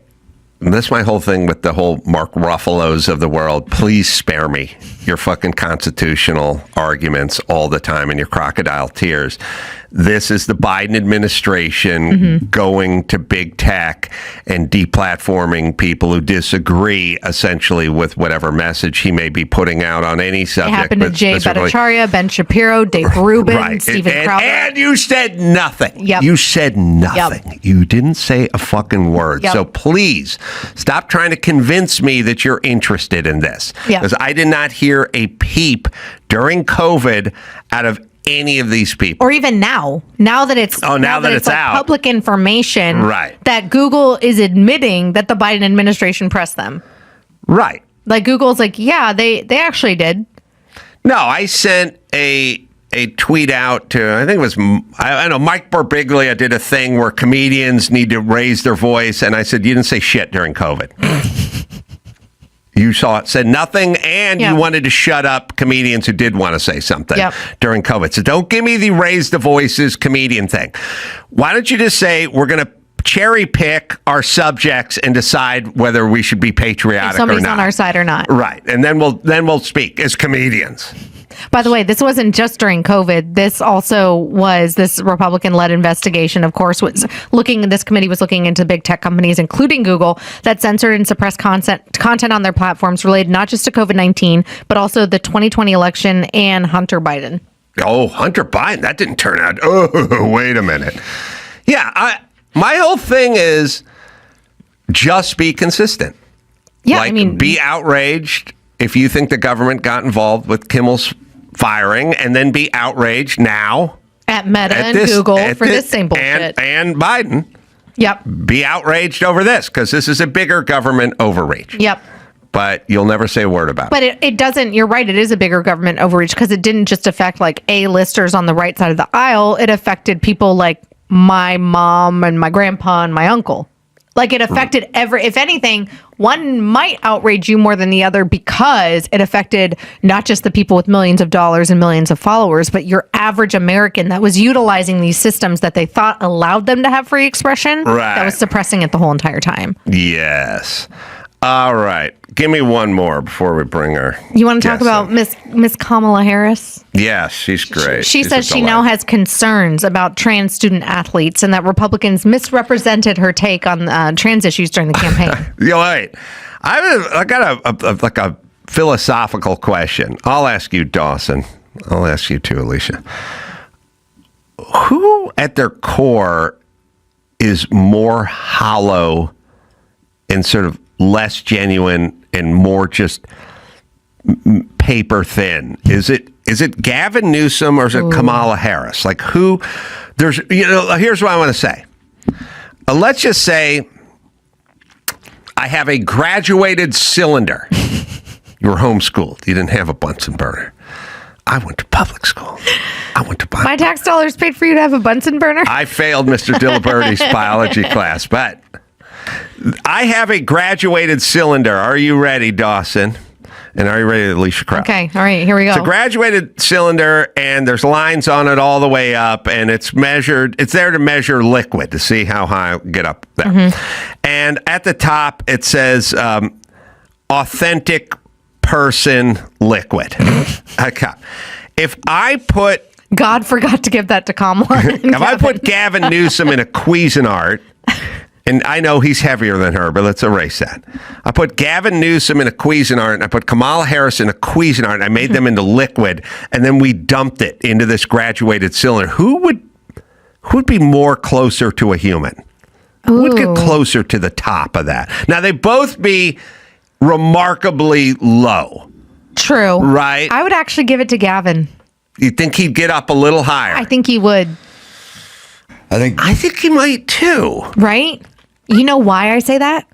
That's my whole thing with the whole Mark Ruffalos of the world. Please spare me your fucking constitutional arguments all the time and your crocodile tears. This is the Biden administration going to big tech and deplatforming people who disagree essentially with whatever message he may be putting out on any subject. It happened to Jay Bhattacharya, Ben Shapiro, Dave Rubin, Stephen Crowder. And you said nothing. Yep. You said nothing. Yep. You didn't say a fucking word. Yep. So please stop trying to convince me that you're interested in this. Because I did not hear a peep during COVID out of any of these people. Or even now that it's it's like out. Public information, right? That Google is admitting that the Biden administration pressed them, right? Like Google's like, yeah, they actually did. No, I sent a tweet out to, I think it was, I know Mike Birbiglia did a thing where comedians need to raise their voice, and I said, you didn't say shit during COVID. You said nothing, and you wanted to shut up comedians who did want to say something during COVID. So don't give me the raise the voices comedian thing. Why don't you just say we're going to cherry pick our subjects and decide whether we should be patriotic or not? Somebody's on our side or not. Right. And then we'll speak as comedians. By the way, this wasn't just during COVID. This also was this Republican-led investigation, of course, this committee was looking into big tech companies, including Google, that censored and suppressed content on their platforms related not just to COVID-19, but also the 2020 election and Hunter Biden. Oh, Hunter Biden. That didn't turn out. Oh, wait a minute. Yeah, my whole thing is just be consistent. Yeah, be outraged if you think the government got involved with Kimmel's firing, and then be outraged now at Meta and Google for this same bullshit. And Biden. Yep. Be outraged over this, because this is a bigger government overreach. Yep. But you'll never say a word about it. But it doesn't, you're right, it is a bigger government overreach, because it didn't just affect like A-listers on the right side of the aisle. It affected people like my mom and my grandpa and my uncle. Like it affected if anything, one might outrage you more than the other, because it affected not just the people with millions of dollars and millions of followers, but your average American that was utilizing these systems that they thought allowed them to have free expression, that was suppressing it the whole entire time. Yes. All right. Give me one more before we bring her. You want to talk about Miss Kamala Harris? Yeah, she's great. She says she now has concerns about trans student athletes and that Republicans misrepresented her take on trans issues during the campaign. Wait. I got a philosophical question. I'll ask you, Dawson. I'll ask you too, Alicia. Who at their core is more hollow and sort of less genuine and more just paper thin? Is it Gavin Newsom or is it Kamala Harris? Like who? Here's what I want to say. Let's just say I have a graduated cylinder. You were homeschooled. You didn't have a Bunsen burner. I went to public school. I went to My tax dollars paid for you to have a Bunsen burner? I failed Mr. Diliberti's biology class, but I have a graduated cylinder. Are you ready, Dawson? And are you ready, Alicia Crow? Okay, all right, here we go. It's a graduated cylinder, and there's lines on it all the way up, and it's measured. It's there to measure liquid to see how high I get up there. Mm-hmm. And at the top, it says authentic person liquid. Okay. If I put... God forgot to give that to Kamala. If I put Gavin Newsom in a Cuisinart, and I know he's heavier than her, but let's erase that. I put Gavin Newsom in a Cuisinart, and I put Kamala Harris in a Cuisinart, and I made them into liquid, and then we dumped it into this graduated cylinder. Who would be more closer to a human? Who would get closer to the top of that? Now, they both be remarkably low. True. Right? I would actually give it to Gavin. You think he'd get up a little higher? I think he would. I think he might too. Right? You know why I say that?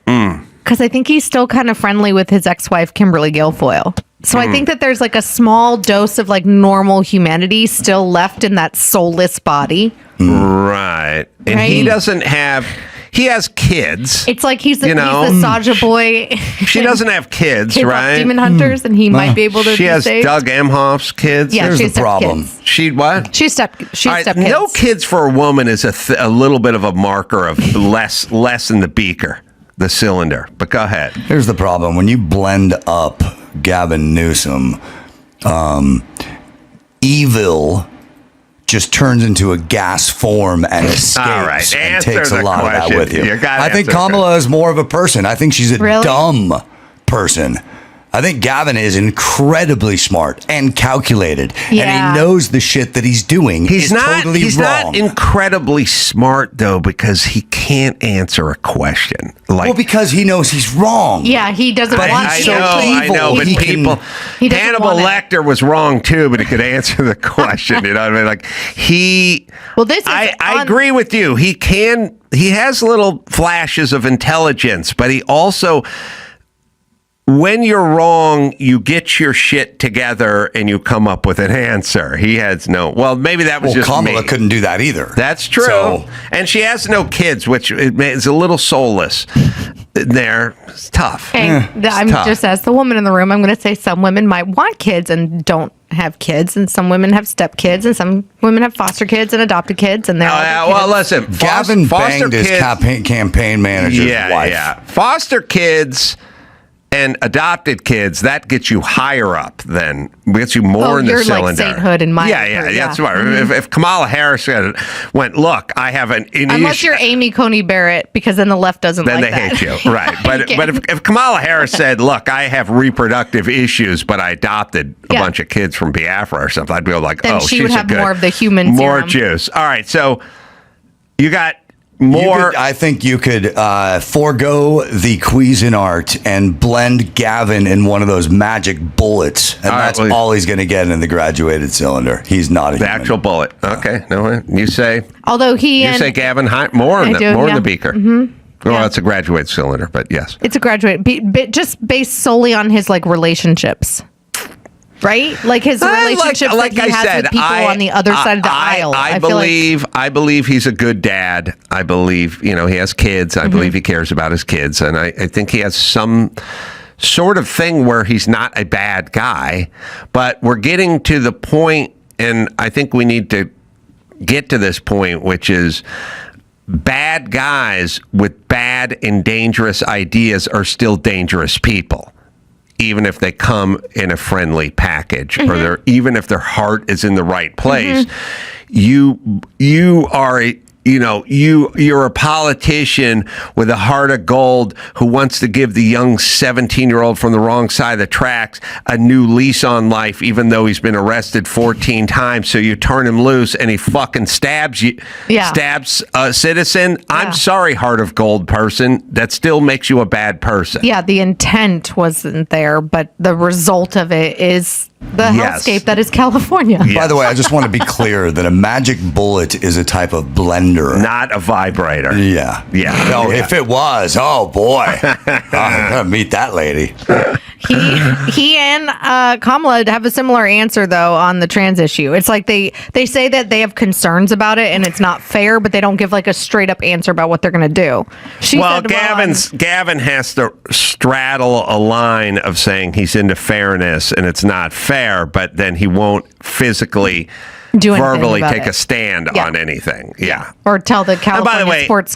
Because I think he's still kind of friendly with his ex-wife, Kimberly Guilfoyle. So I think that there's like a small dose of like normal humanity still left in that soulless body. Right. And he doesn't have... He has kids. It's like he's the Saja boy. She doesn't have kids, right? Demon hunters, and he might be able to. She has saved. Doug Emhoff's kids. Yeah, Here's the problem. Kids. She what? She's step. She's All right, step no kids. kids for a woman is a little bit of a marker of less in the beaker, the cylinder. But go ahead. Here's the problem. When you blend up Gavin Newsom, evil just turns into a gas form and escapes and takes a lot of that with you. I think Kamala is more of a person. I think she's a dumb person. I think Gavin is incredibly smart and calculated, and he knows the shit that he's doing. He's totally He's wrong. not incredibly smart though, because he can't answer a question. Because he knows he's wrong. Yeah, he doesn't want. I know, but people. Hannibal Lecter was wrong too, but he could answer the question. You know what I mean? Like he. Well, this is. I agree with you. He can. He has little flashes of intelligence, but he also. When you're wrong, you get your shit together and you come up with an answer. He has no... Well, maybe that was just Kamala me. couldn't do that either. That's true. And she has no kids, which is a little soulless there. It's tough. Okay, I'm tough. just as the woman in the room, I'm going to say some women might want kids and don't have kids, and some women have step kids, and some women have foster kids and adopted kids, and they're well, listen, Gavin banged his campaign manager's wife. Yeah, foster kids and adopted kids, that gets you higher up than gets you more in the cylinder. Like sainthood in my that's right. Mm-hmm. If Kamala Harris went, look, I have an unless you're Amy Coney Barrett, because then the left doesn't then like they that. hate you, right? But if Kamala Harris said, look, I have reproductive issues, but I adopted a bunch of kids from Biafra or something, I'd be like, then she would have more of the human more serum. juice. All right, so you got. I think you could forego the Cuisinart and blend Gavin in one of those magic bullets, and that's all he's going to get in the graduated cylinder. He's not a human. Actual bullet. Okay, no, you say. Although you say Gavin more in the beaker. Mm-hmm. Well, it's a graduated cylinder, but yes, it's a graduate, just based solely on his relationships. Right? Like his relationships that he has with people on the other side of the aisle. I believe he's a good dad. I believe, he has kids. I believe he cares about his kids. And I think he has some sort of thing where he's not a bad guy. But we're getting to the point, and I think we need to get to this point, which is bad guys with bad and dangerous ideas are still dangerous people. Even if they come in a friendly package, or even if their heart is in the right place, you are you're a politician with a heart of gold who wants to give the young 17-year-old from the wrong side of the tracks a new lease on life, even though he's been arrested 14 times. So you turn him loose and he fucking stabs a citizen. Yeah. I'm sorry, heart of gold person. That still makes you a bad person. Yeah, the intent wasn't there, but the result of it is the hellscape that is California. Yes. By the way, I just want to be clear that a magic bullet is a type of blender, not a vibrator. Yeah. No, if it was, oh boy, I'm gonna meet that lady. He and Kamala have a similar answer though on the trans issue. It's like they say that they have concerns about it and it's not fair, but they don't give like a straight up answer about what they're going to do. Gavin has to straddle a line of saying he's into fairness and it's not fair, but then he won't physically verbally take a stand on anything. Yeah. Or tell the California Sports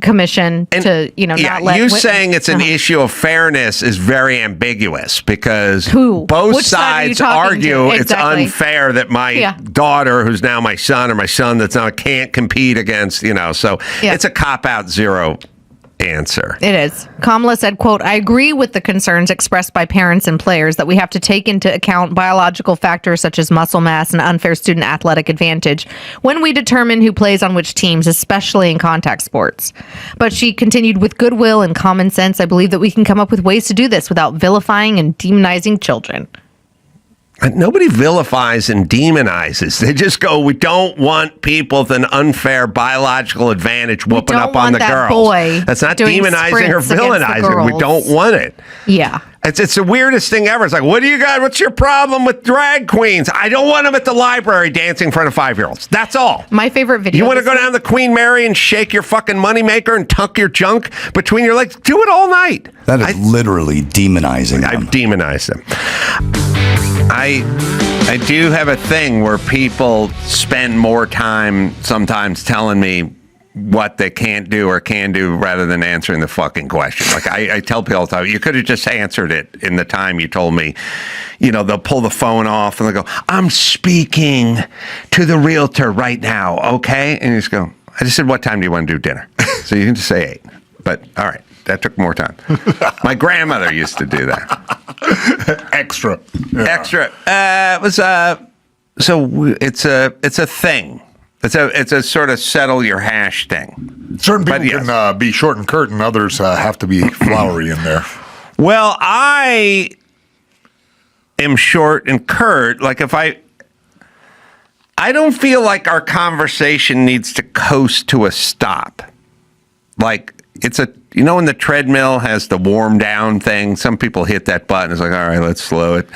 Commission to, not let... You saying it's an issue of fairness is very ambiguous because both sides argue it's unfair that my daughter, who's now my son, or my son that's now can't compete against, so it's a cop-out zero answer. It is. Kamala said, quote, "I agree with the concerns expressed by parents and players that we have to take into account biological factors such as muscle mass and unfair student athletic advantage when we determine who plays on which teams, especially in contact sports." But she continued, "With goodwill and common sense, I believe that we can come up with ways to do this without vilifying and demonizing children." Nobody vilifies and demonizes. They just go, we don't want people with an unfair biological advantage whooping up on the girls. That's not demonizing or villainizing. We don't want it. Yeah. It's the weirdest thing ever. It's like, what do you got? What's your problem with drag queens? I don't want them at the library dancing in front of 5-year-olds. That's all. My favorite video. You want to go down to Queen Mary and shake your fucking moneymaker and tuck your junk between your legs? Do it all night. That is literally demonizing them. I've demonized them. I do have a thing where people spend more time sometimes telling me what they can't do or can do rather than answering the fucking question. Like I tell people all the time, you could have just answered it in the time you told me. They'll pull the phone off and they'll go, "I'm speaking to the realtor right now, okay?" And you just go, "I just said, what time do you want to do dinner?" So you can just say 8. But all right, that took more time. My grandmother used to do that. Extra. It was it's a thing. It's a sort of settle your hash thing. Certain people can be short and curt, and others have to be flowery in there. Well, I am short and curt. Like if I don't feel like our conversation needs to coast to a stop. Like it's when the treadmill has the warm down thing, some people hit that button. It's like, all right, let's slow it.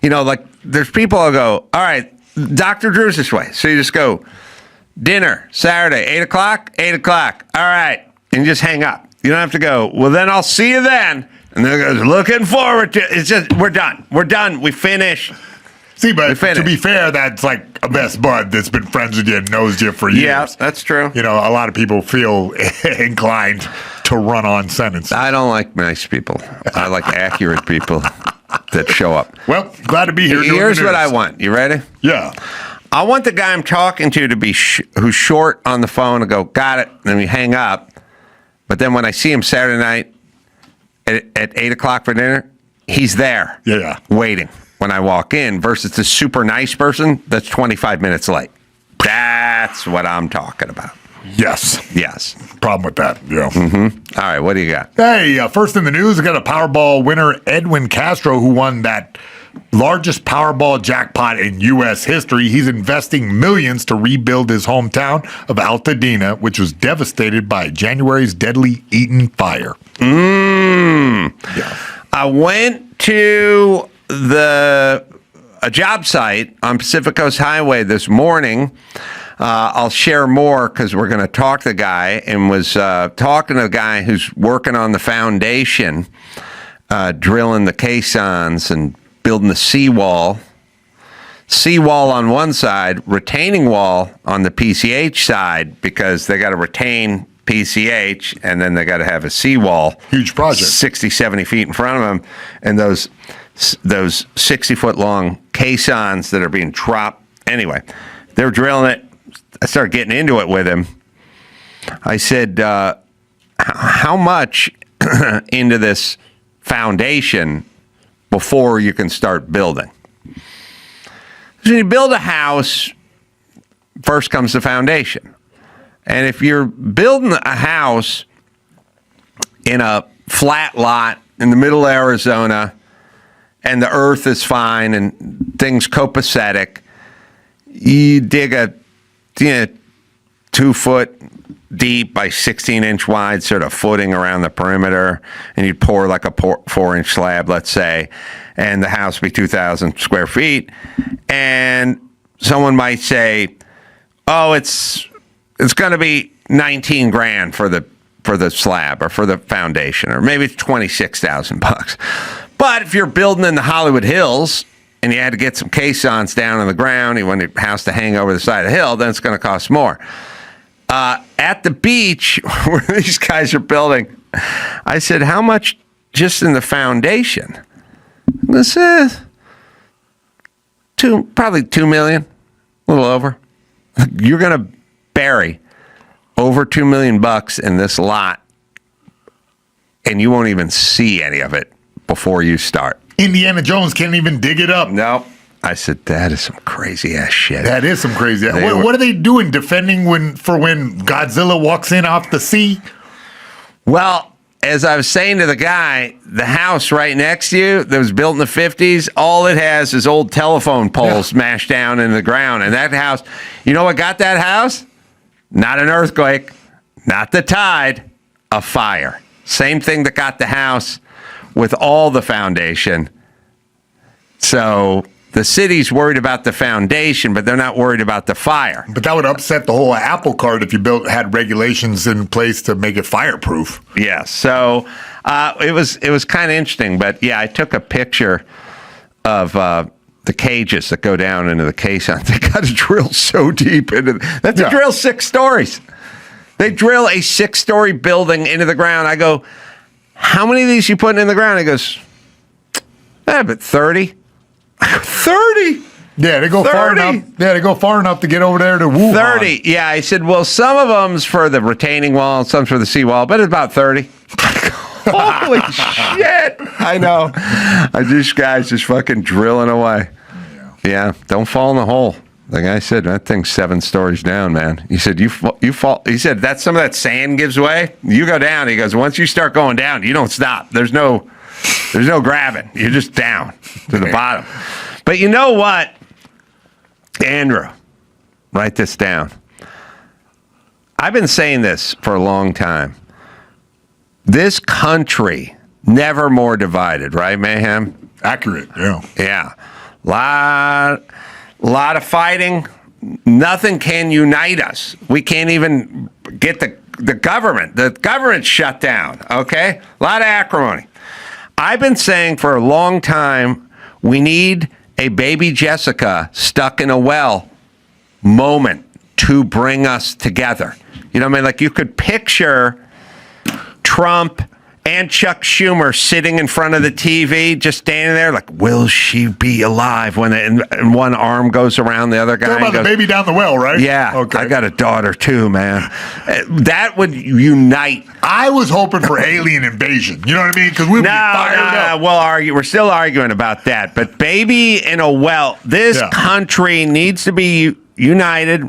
Like there's people who go, all right, Dr. Drew's this way. So you just go, dinner, Saturday, 8 o'clock, 8 o'clock. All right. And you just hang up. You don't have to go, well, then I'll see you then. And then it goes, looking forward to it. It's just, we're done. We're done. We finish. See, but to be fair, that's like a best bud that's been friends with you and knows you for years. Yeah, that's true. A lot of people feel inclined to run on sentences. I don't like nice people. I like accurate people that show up. Well, glad to be here. Here's what I want. You ready? Yeah. I want the guy I'm talking to be who's short on the phone and go, got it, and then we hang up. But then when I see him Saturday night at 8 o'clock for dinner, he's there. Yeah. Waiting when I walk in versus the super nice person that's 25 minutes late. That's what I'm talking about. Yes. Problem with that. Yeah. Mm-hmm. All right. What do you got? Hey, first in the news, we got a Powerball winner, Edwin Castro, who won that largest Powerball jackpot in U.S. history. He's investing millions to rebuild his hometown of Altadena, which was devastated by January's deadly Eaton fire. Yeah. I went to a job site on Pacific Coast Highway this morning. I'll share more because we're going to talk to the guy, and was talking to a guy who's working on the foundation, drilling the caissons and building the seawall. Seawall on one side, retaining wall on the PCH side, because they got to retain PCH and then they got to have a seawall. Huge project. 60, 70 feet in front of them. And those 60-foot long caissons that are being dropped. Anyway, they were drilling it. I started getting into it with him. I said, how much into this foundation before you can start building? So when you build a house, first comes the foundation. And if you're building a house in a flat lot in the middle of Arizona and the earth is fine and things copacetic, you dig a 2-foot deep by 16-inch wide sort of footing around the perimeter, and you'd pour like a 4-inch slab, let's say, and the house would be 2,000 square feet. And someone might say, oh, it's going to be 19 grand for the slab or for the foundation, or maybe it's 26,000 bucks. But if you're building in the Hollywood Hills and you had to get some caissons down on the ground, you want your house to hang over the side of the hill, then it's going to cost more. At the beach where these guys are building, I said, how much just in the foundation? This is probably $2 million, a little over. You're going to bury over $2 million bucks in this lot, and you won't even see any of it before you start. Indiana Jones can't even dig it up. No. I said, that is some crazy ass shit. That is some crazy ass. What are they doing defending when Godzilla walks in off the sea? Well, as I was saying to the guy, the house right next to you that was built in the 50s, all it has is old telephone poles smashed down in the ground. And that house, you know what got that house? Not an earthquake, not the tide, a fire. Same thing that got the house with all the foundation. So the city's worried about the foundation, but they're not worried about the fire. But that would upset the whole apple cart if you had regulations in place to make it fireproof. Yeah, so it was kind of interesting. But yeah, I took a picture of the cages that go down into the caissons. They got to drill so deep into. They have to drill 6 stories. They drill a 6-story building into the ground. I go, how many of these you putting in the ground? He goes, but 30. 30. Yeah, they go 30. far enough. Yeah, they go far enough to get over there to Wuhan. 30. Yeah, I said, well, some of them's for the retaining wall, and some's for the seawall, but it's about 30. Holy shit! I know. These guys just fucking drilling away. Yeah, don't fall in the hole. The guy said that thing's 7 stories down, man. He said you fall. He said that some of that sand gives way. You go down. He goes, once you start going down, you don't stop. There's no grabbing. You're just down to the bottom. But you know what, Andrew? Write this down. I've been saying this for a long time. This country never more divided, right, Mayhem? Accurate, yeah. Yeah. Lot of fighting. Nothing can unite us. We can't even get the government. The government's shut down, okay? A lot of acrimony. I've been saying for a long time, we need a baby Jessica stuck in a well moment to bring us together. You know what I mean? Like you could picture Trump and Chuck Schumer sitting in front of the TV, just standing there like, will she be alive when and one arm goes around the other guy? Talking about the baby down the well, right? Yeah. Okay. I got a daughter too, man. That would unite. I was hoping for alien invasion. You know what I mean? Because we'd be fired up. We'll argue. We're still arguing about that. But baby in a well, this country needs to be reunited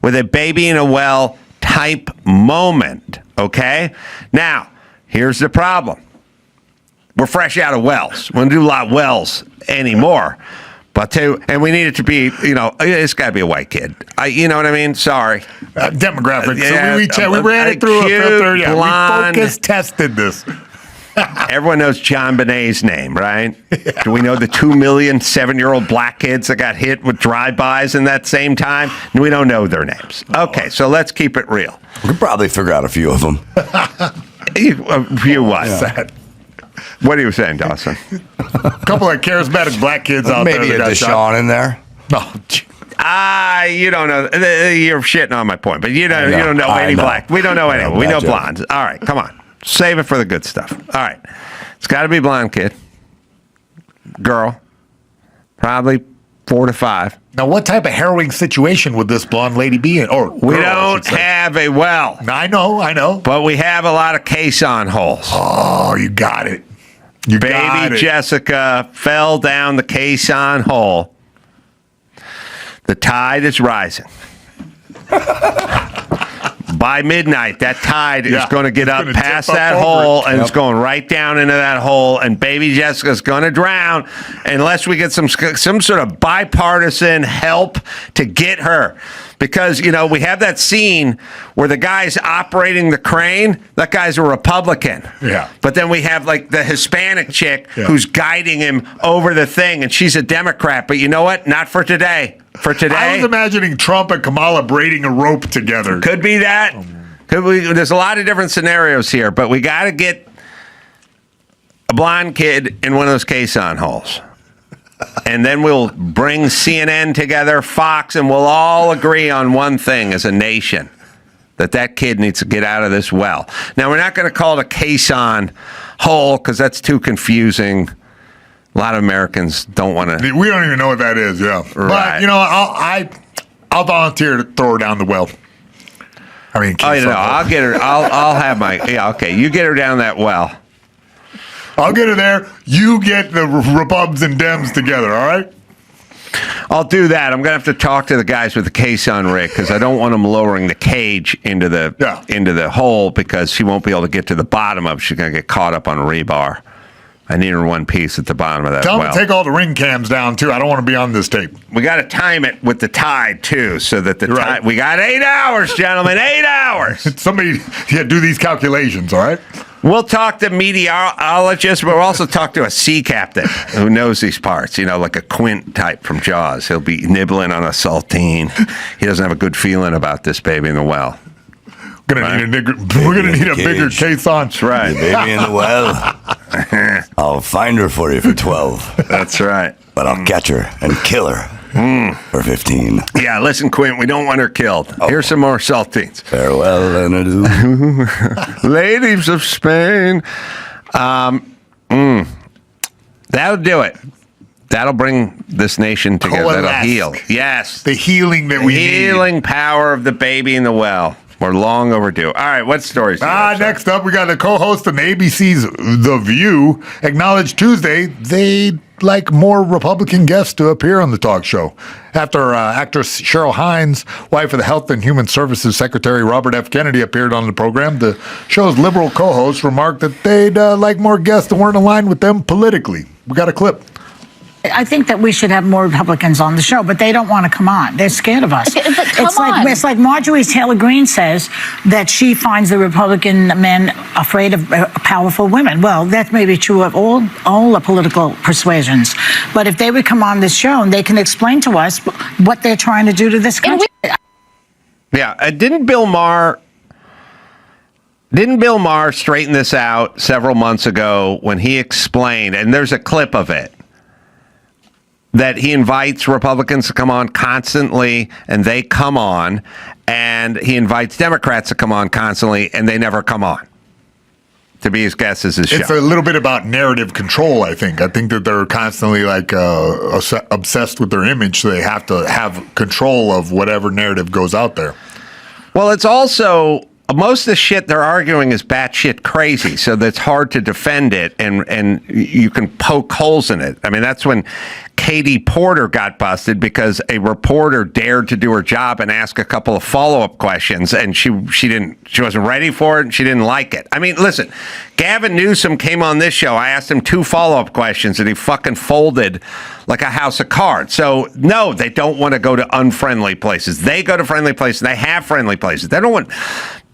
with a baby in a well type moment. Okay? Now, here's the problem. We're fresh out of wells. We don't do a lot of wells anymore. But and we need it to be, it's got to be a white kid. You know what I mean? Sorry. Demographics. So we ran it through a filter. Yeah, blonde, we focus tested this. Everyone knows John Bonet's name, right? Yeah. Do we know the 2 million 7-year-old black kids that got hit with drive-bys in that same time? We don't know their names. Okay, so let's keep it real. We could probably figure out a few of them. A few what? Yeah. What are you saying, Dawson? A couple of charismatic black kids out there. Maybe a Deshaun in there. No. You don't know. You're shitting on my point, but you don't know any black. We don't know anyone. We know blondes. All right, come on. Save it for the good stuff. All right. It's got to be blonde kid. Girl. Probably 4 to 5. Now, what type of harrowing situation would this blonde lady be in? Or We don't have a well. I know. But we have a lot of caisson holes. Oh, you got it. Baby Jessica fell down the caisson hole. The tide is rising. By midnight, that tide is going to get up past that hole, and it's going right down into that hole, and baby Jessica's going to drown unless we get some sort of bipartisan help to get her. Because, you know, we have that scene where the guy's operating the crane. That guy's a Republican. Yeah. But then we have, like, the Hispanic chick who's guiding him over the thing, and she's a Democrat. But you know what? Not for today. For today. I was imagining Trump and Kamala braiding a rope together. Could be that. There's a lot of different scenarios here, but we got to get a blonde kid in one of those caisson holes. And then we'll bring CNN together, Fox, and we'll all agree on one thing as a nation, that kid needs to get out of this well. Now, we're not going to call it a caisson hole because that's too confusing. A lot of Americans don't want to. We don't even know what that is, yeah. Right. But, you know, I'll volunteer to throw her down the well. I mean, I'll get her. I'll have my. Yeah, okay. You get her down that well. I'll get her there. You get the Repubs and Dems together, all right? I'll do that. I'm going to have to talk to the guys with the caisson rig because I don't want them lowering the cage into the hole because she won't be able to get to the bottom of it. She's going to get caught up on rebar. I need her one piece at the bottom of that Tell well. them to take all the ring cams down, too. I don't want to be on this tape. We got to time it with the tide, too, so that the tide... We got 8 hours, gentlemen, 8 hours. Somebody do these calculations, all right? We'll talk to meteorologists, but we'll also talk to a sea captain who knows these parts, you know, like a Quint type from Jaws. He'll be nibbling on a saltine. He doesn't have a good feeling about this baby in the well. We're going to need a bigger caisson. That's right. Baby in the well. I'll find her for you for 12. That's right. But I'll catch her and kill her for 15. Yeah, listen, Quint, we don't want her killed. Here's some more saltines. Farewell and adieu. Ladies of Spain. That'll do it. That'll bring this nation together. That'll heal. Yes. The healing that we need. Healing power of the baby in the well. We're long overdue. All right, what stories? Next up, we got the co-host of ABC's The View acknowledged Tuesday they'd like more Republican guests to appear on the talk show. After actress Cheryl Hines, wife of the Health and Human Services Secretary Robert F. Kennedy, appeared on the program, the show's liberal co-host remarked that they'd like more guests that weren't aligned with them politically. We got a clip. I think that we should have more Republicans on the show, but they don't want to come on. They're scared of us. It's like Marjorie Taylor Greene says that she finds the Republican men afraid of powerful women. Well, that may be true of all the political persuasions. But if they would come on this show and they can explain to us what they're trying to do to this country. Yeah, didn't Bill Maher straighten this out several months ago when he explained, and there's a clip of it, that he invites Republicans to come on constantly, and they come on, and he invites Democrats to come on constantly, and they never come on to be his guests as his show. It's a little bit about narrative control, I think. I think that they're constantly like obsessed with their image, so they have to have control of whatever narrative goes out there. Well, it's also... most of the shit they're arguing is batshit crazy, so that's hard to defend it, and you can poke holes in it. I mean, that's when Katie Porter got busted because a reporter dared to do her job and ask a couple of follow-up questions, and she wasn't ready for it, and she didn't like it. I mean, listen, Gavin Newsom came on this show. I asked him 2 follow-up questions, and he fucking folded like a house of cards. So, no, they don't want to go to unfriendly places. They go to friendly places. They have friendly places. They don't want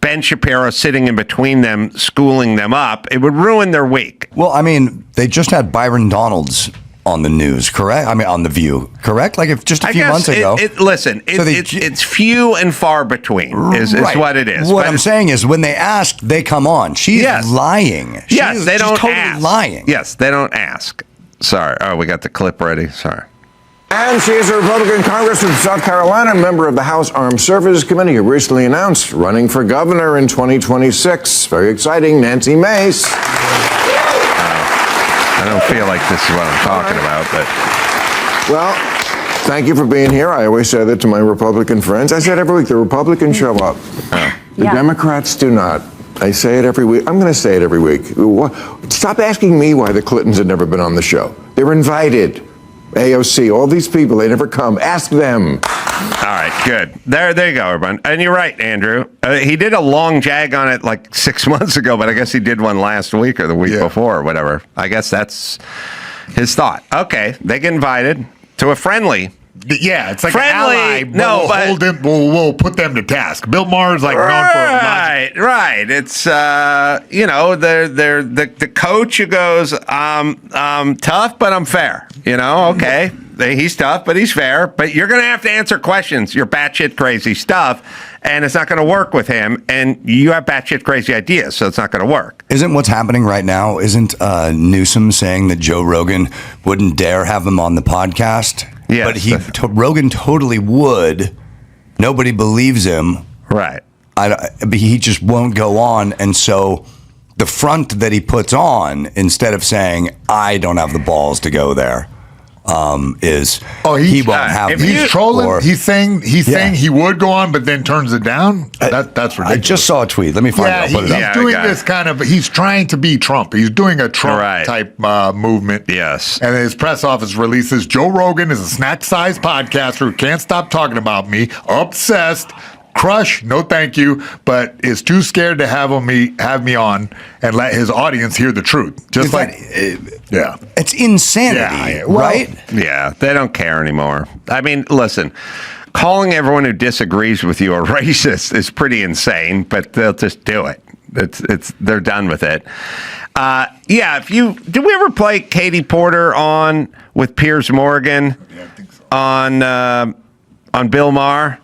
Ben Shapiro sitting in between them, schooling them up. It would ruin their week. Well, I mean, they just had Byron Donalds on the news, correct? I mean, on The View, correct? Like, if just a few months ago. It's few and far between is what it is. What I'm saying is, when they ask, they come on. She's lying. Yes, they don't totally ask. Lying. Yes, they don't ask. Sorry. Oh, we got the clip ready. Sorry. And she is a Republican congressman from South Carolina, member of the House Armed Services Committee, who recently announced running for governor in 2026. Very exciting, Nancy Mace. I don't feel like this is what I'm talking about, but... Well, Thank you for being here. I always say that to my Republican friends. I say it every week. The Republicans show up. The Democrats do not. I say it every week. I'm going to say it every week. Stop asking me why the Clintons have never been on the show. They're invited. AOC, all these people, they never come. Ask them. All right, good. There you go, everyone. And you're right, Andrew. He did a long jag on it like 6 months ago, but I guess he did one last week or the week before or whatever. I guess that's his thought. Okay, they get invited to a friendly. Yeah, it's like friendly. An ally, but we'll put them to task. Bill Maher's like known for right. It's they're the coach who goes, tough, but I'm fair. Okay. He's tough, but he's fair. But you're going to have to answer questions. You're batshit crazy stuff, and it's not going to work with him. And you have batshit crazy ideas, so it's not going to work. Isn't what's happening right now? Isn't Newsom saying that Joe Rogan wouldn't dare have him on the podcast? Yes. But Rogan totally would. Nobody believes him. Right. He just won't go on, and so the front that he puts on, instead of saying I don't have the balls to go there, is he won't have. If he's trolling, he's saying he would go on, but then turns it down. That's ridiculous. I just saw a tweet. Let me find out. He's doing this kind of. He's trying to be Trump. He's doing a Trump type movement. Yes. And his press office releases Joe Rogan is a snack-sized podcaster who can't stop talking about me. Obsessed. Crush, no thank you, but is too scared to have me on and let his audience hear the truth. It's insanity, right? Yeah, they don't care anymore. I mean, listen, calling everyone who disagrees with you a racist is pretty insane, but they'll just do it. They're done with it. Did we ever play Katie Porter on with Piers Morgan on Bill Maher?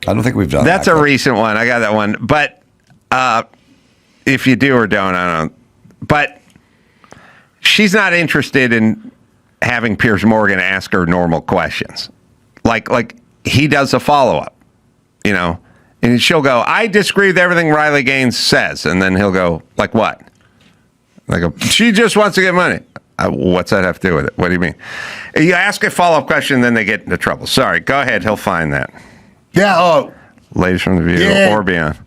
I don't think we've done that. That's a recent one. I got that one. But if you do or don't, I don't. But she's not interested in having Piers Morgan ask her normal questions. Like he does a follow-up, and she'll go, I disagree with everything Riley Gaines says. And then he'll go, like what? She just wants to get money. What's that have to do with it? What do you mean? You ask a follow-up question, then they get into trouble. Sorry. Go ahead. He'll find that. Yeah. Ladies from the View or Beyond.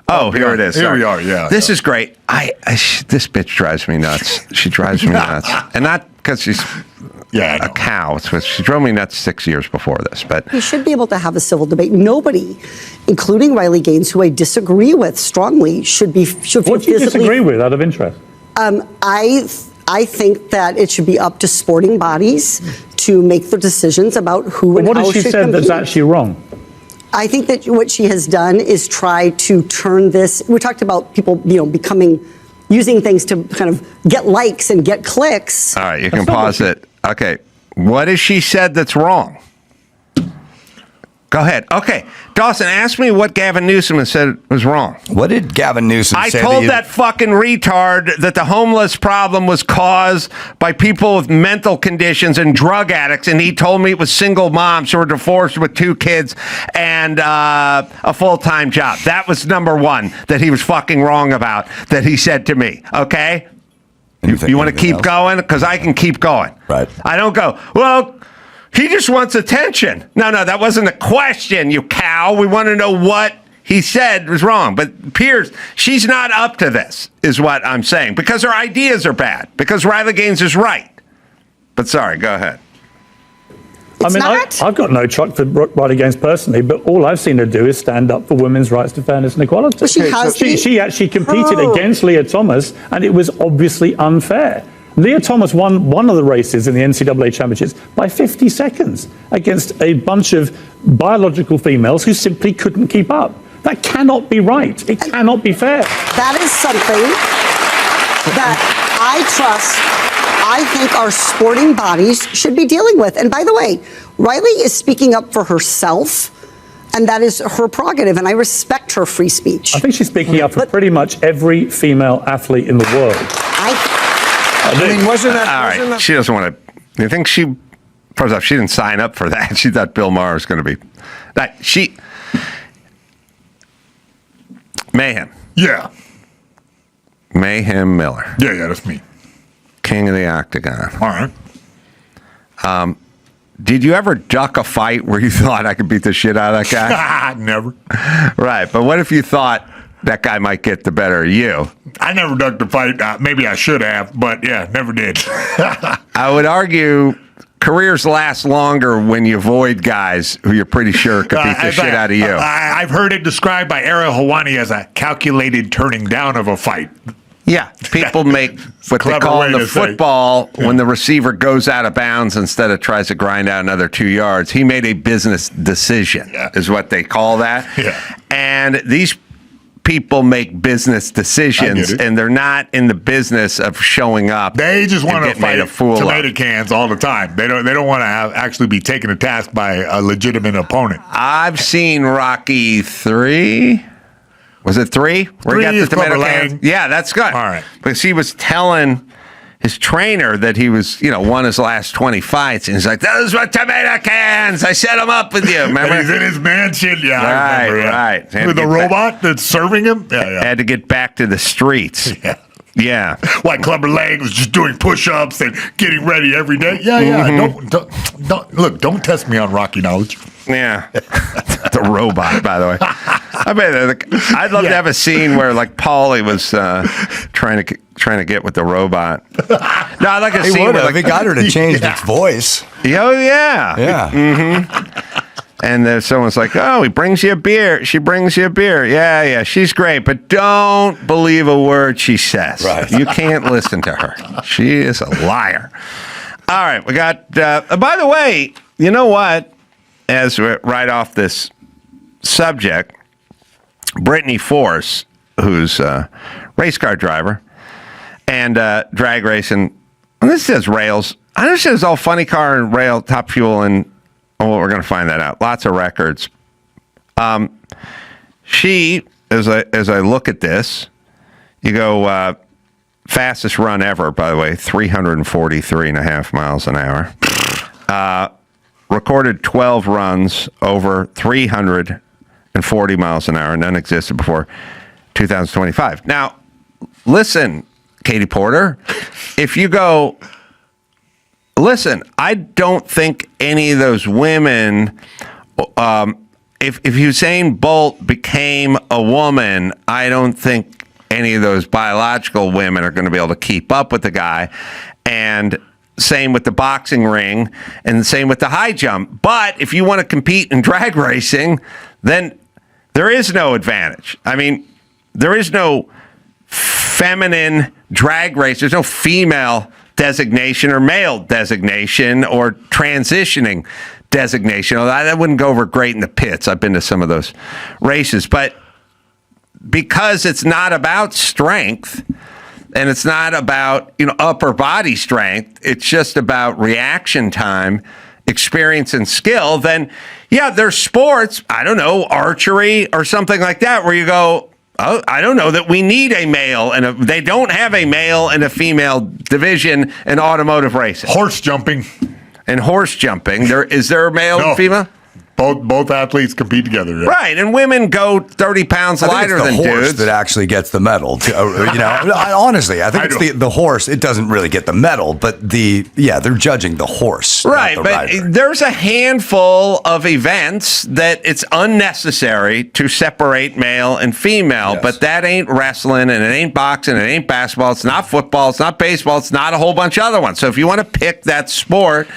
Here it is. Here Sorry. we are. Yeah. This is great. This bitch drives me nuts. She drives me nuts, and not because she's a cow. It's because she drove me nuts 6 years before this. But we should be able to have a civil debate. Nobody, including Riley Gaines, who I disagree with strongly, should feel What do you disagree with, out of interest? I think that it should be up to sporting bodies to make the decisions about who and how should compete. What has she said that's actually wrong? I think that what she has done is try to turn this. We talked about people, using things to kind of get likes and get clicks. All right, you can pause it. Okay, what has she said that's wrong? Go ahead. Okay, Dawson, ask me what Gavin Newsom has said was wrong. What did Gavin Newsom say? I told that fucking retard that the homeless problem was caused by people with mental conditions and drug addicts, and he told me it was single moms who were divorced with 2 kids and a full-time job. That was number one that he was fucking wrong about, that he said to me, okay? You want to keep going? Because I can keep going. Right. I don't go, well, he just wants attention. No, that wasn't a question, you cow. We want to know what he said was wrong. But Piers, she's not up to this, is what I'm saying, because her ideas are bad, because Riley Gaines is right. But sorry, go ahead. I've got no truck for Riley Gaines personally, but all I've seen her do is stand up for women's rights to fairness and equality. Well, she actually competed against Leah Thomas, and it was obviously unfair. Leah Thomas won one of the races in the NCAA championships by 50 seconds against a bunch of biological females who simply couldn't keep up. That cannot be right. It cannot be fair. That is something that I think our sporting bodies should be dealing with. And by the way, Riley is speaking up for herself, and that is her prerogative, and I respect her free speech. I think she's speaking up for pretty much every female athlete in the world. Wasn't that... All right, she doesn't want to... You think she... First off, she didn't sign up for that. She thought Bill Maher was going to be... Mayhem. Yeah. Mayhem Miller. Yeah, that's me. King of the Octagon. All right. Did you ever duck a fight where you thought I could beat the shit out of that guy? Never. Right. But what if you thought that guy might get the better of you? I never ducked a fight. Maybe I should have, but yeah, never did. I would argue careers last longer when you avoid guys who you're pretty sure could beat the shit out of you. I've heard it described by Ariel Helwani as a calculated turning down of a fight. Yeah, people make what they call in the football when the receiver goes out of bounds instead of tries to grind out another 2 yards. He made a business decision, is what they call that. Yeah. And these people make business decisions, and they're not in the business of showing up. They just want to fight a fool tomato cans all the time. They don't want to actually be taken to task by a legitimate opponent. I've seen Rocky 3. Was it 3? Where he got the tomato cans? Yeah, that's good. All right. Because he was telling his trainer that he was, won his last 20 fights. And he's like, those were tomato cans. I set them up with you. Remember? And he's in his mansion. Yeah, I remember. Right. With the robot that's serving him? Yeah. Had to get back to the streets. Yeah. Yeah. Like Clubber Lang was just doing push-ups and getting ready every day. Yeah. Don't test me on Rocky knowledge. Yeah. The robot, by the way. I'd love to have a scene where like Paulie was trying to get with the robot. No, I'd like a scene where he got her to change its voice. Oh yeah. Yeah. Mm-hmm. And then someone's like, "Oh, he brings you a beer. She brings you a beer. Yeah, she's great, but don't believe a word she says. Right. You can't listen to her. She is a liar." All right, we got. By the way, you know what? As we're right off this subject, Brittany Force, who's a race car driver and drag racing, and this says rails. I understand it's all funny car and rail, Top Fuel, and we're going to find that out. Lots of records. She, as I look at this, you go fastest run ever, by the way, 343.5 miles an hour. Recorded 12 runs over 340 miles an hour. None existed before 2025. Now, listen, Katie Porter, if you go, listen, I don't think any of those women, if Usain Bolt became a woman, I don't think any of those biological women are going to be able to keep up with the guy. And same with the boxing ring, and same with the high jump. But if you want to compete in drag racing, then there is no advantage. I mean, there is no feminine drag race. There's no female designation or male designation or transitioning designation. That wouldn't go over great in the pits. I've been to some of those races. But because it's not about strength, and it's not about, upper body strength, it's just about reaction time, experience, and skill, then, yeah, there's sports, I don't know, archery or something like that, where you go, oh, I don't know that we need a male, and they don't have a male and a female division in automotive racing. Horse jumping. And horse jumping. Is there a male and female? Both athletes compete together. Yeah. Right, and women go 30 pounds lighter than horse dudes. That actually gets the medal. Honestly, I think it's the horse. It doesn't really get the medal, but they're judging the horse. Right, not the but rider. there's a handful of events that it's unnecessary to separate male and female, but that ain't wrestling, and it ain't boxing, it ain't basketball, it's not football, it's not baseball, it's not a whole bunch of other ones. So if you want to pick that sport,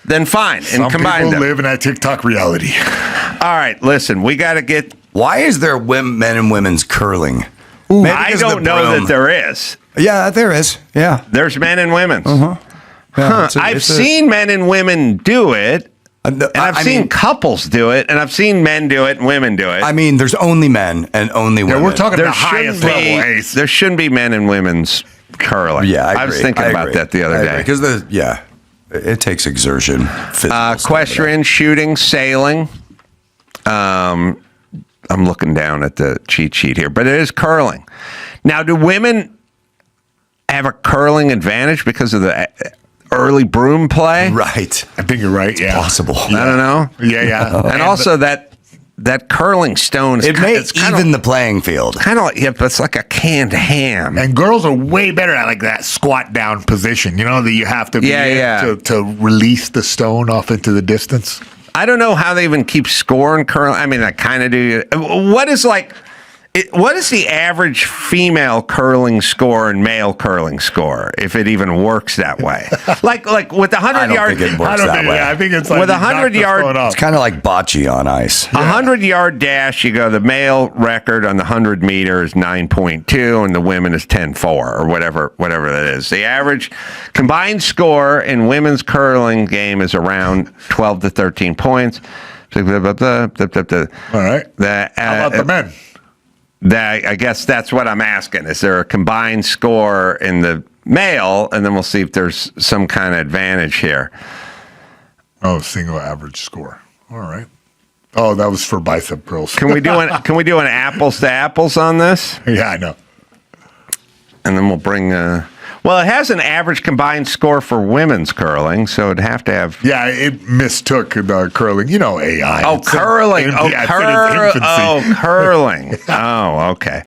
then fine, and combine them. Some people live in that TikTok reality. All right, listen, we got to get... Why is there men and women's curling? I don't know that there is. Yeah, there is. Yeah. There's men and women's. Yeah, I've seen men and women do it, and I've seen couples do it, and I've seen men do it and women do it. I mean, there's only men and only women. We're talking the highest level, Ace. There shouldn't be men and women's curling. Yeah, I agree. was thinking about that the other day. Because it takes exertion. Equestrian, shooting, sailing. I'm looking down at the cheat sheet here, but it is curling. Now, do women have a curling advantage because of the early broom play? Right. I think you're right. Yeah. Possible. I don't know. Yeah. And also that that curling stone. It may even the playing field. Kind of like, yeah, but it's like a canned ham. And girls are way better at like that squat down position. You know that you have to be to release the stone off into the distance. I don't know how they even keep score in curling. I mean, I kind of do. What is the average female curling score and male curling score, if it even works that way? like with the 100 yard, think it works that way. Yeah, I think it's like with 100 yard. It's kind of like bocce on ice. 100 yard dash, you go. The male record on the 100 meter is 9.2, and the women is 10.4 or whatever that is. The average combined score in women's curling game is around 12 to 13 points. All right. How about the men? I guess that's what I'm asking. Is there a combined score in the male? And then we'll see if there's some kind of advantage here. Oh, single average score. All right. Oh, that was for bicep curls. Can we do an apples to apples on this? Yeah, I know. And then we'll bring. Well, it has an average combined score for women's curling, so it'd have to have. Yeah, it mistook the curling. You know, AI. Oh, curling. Curling. Oh, okay.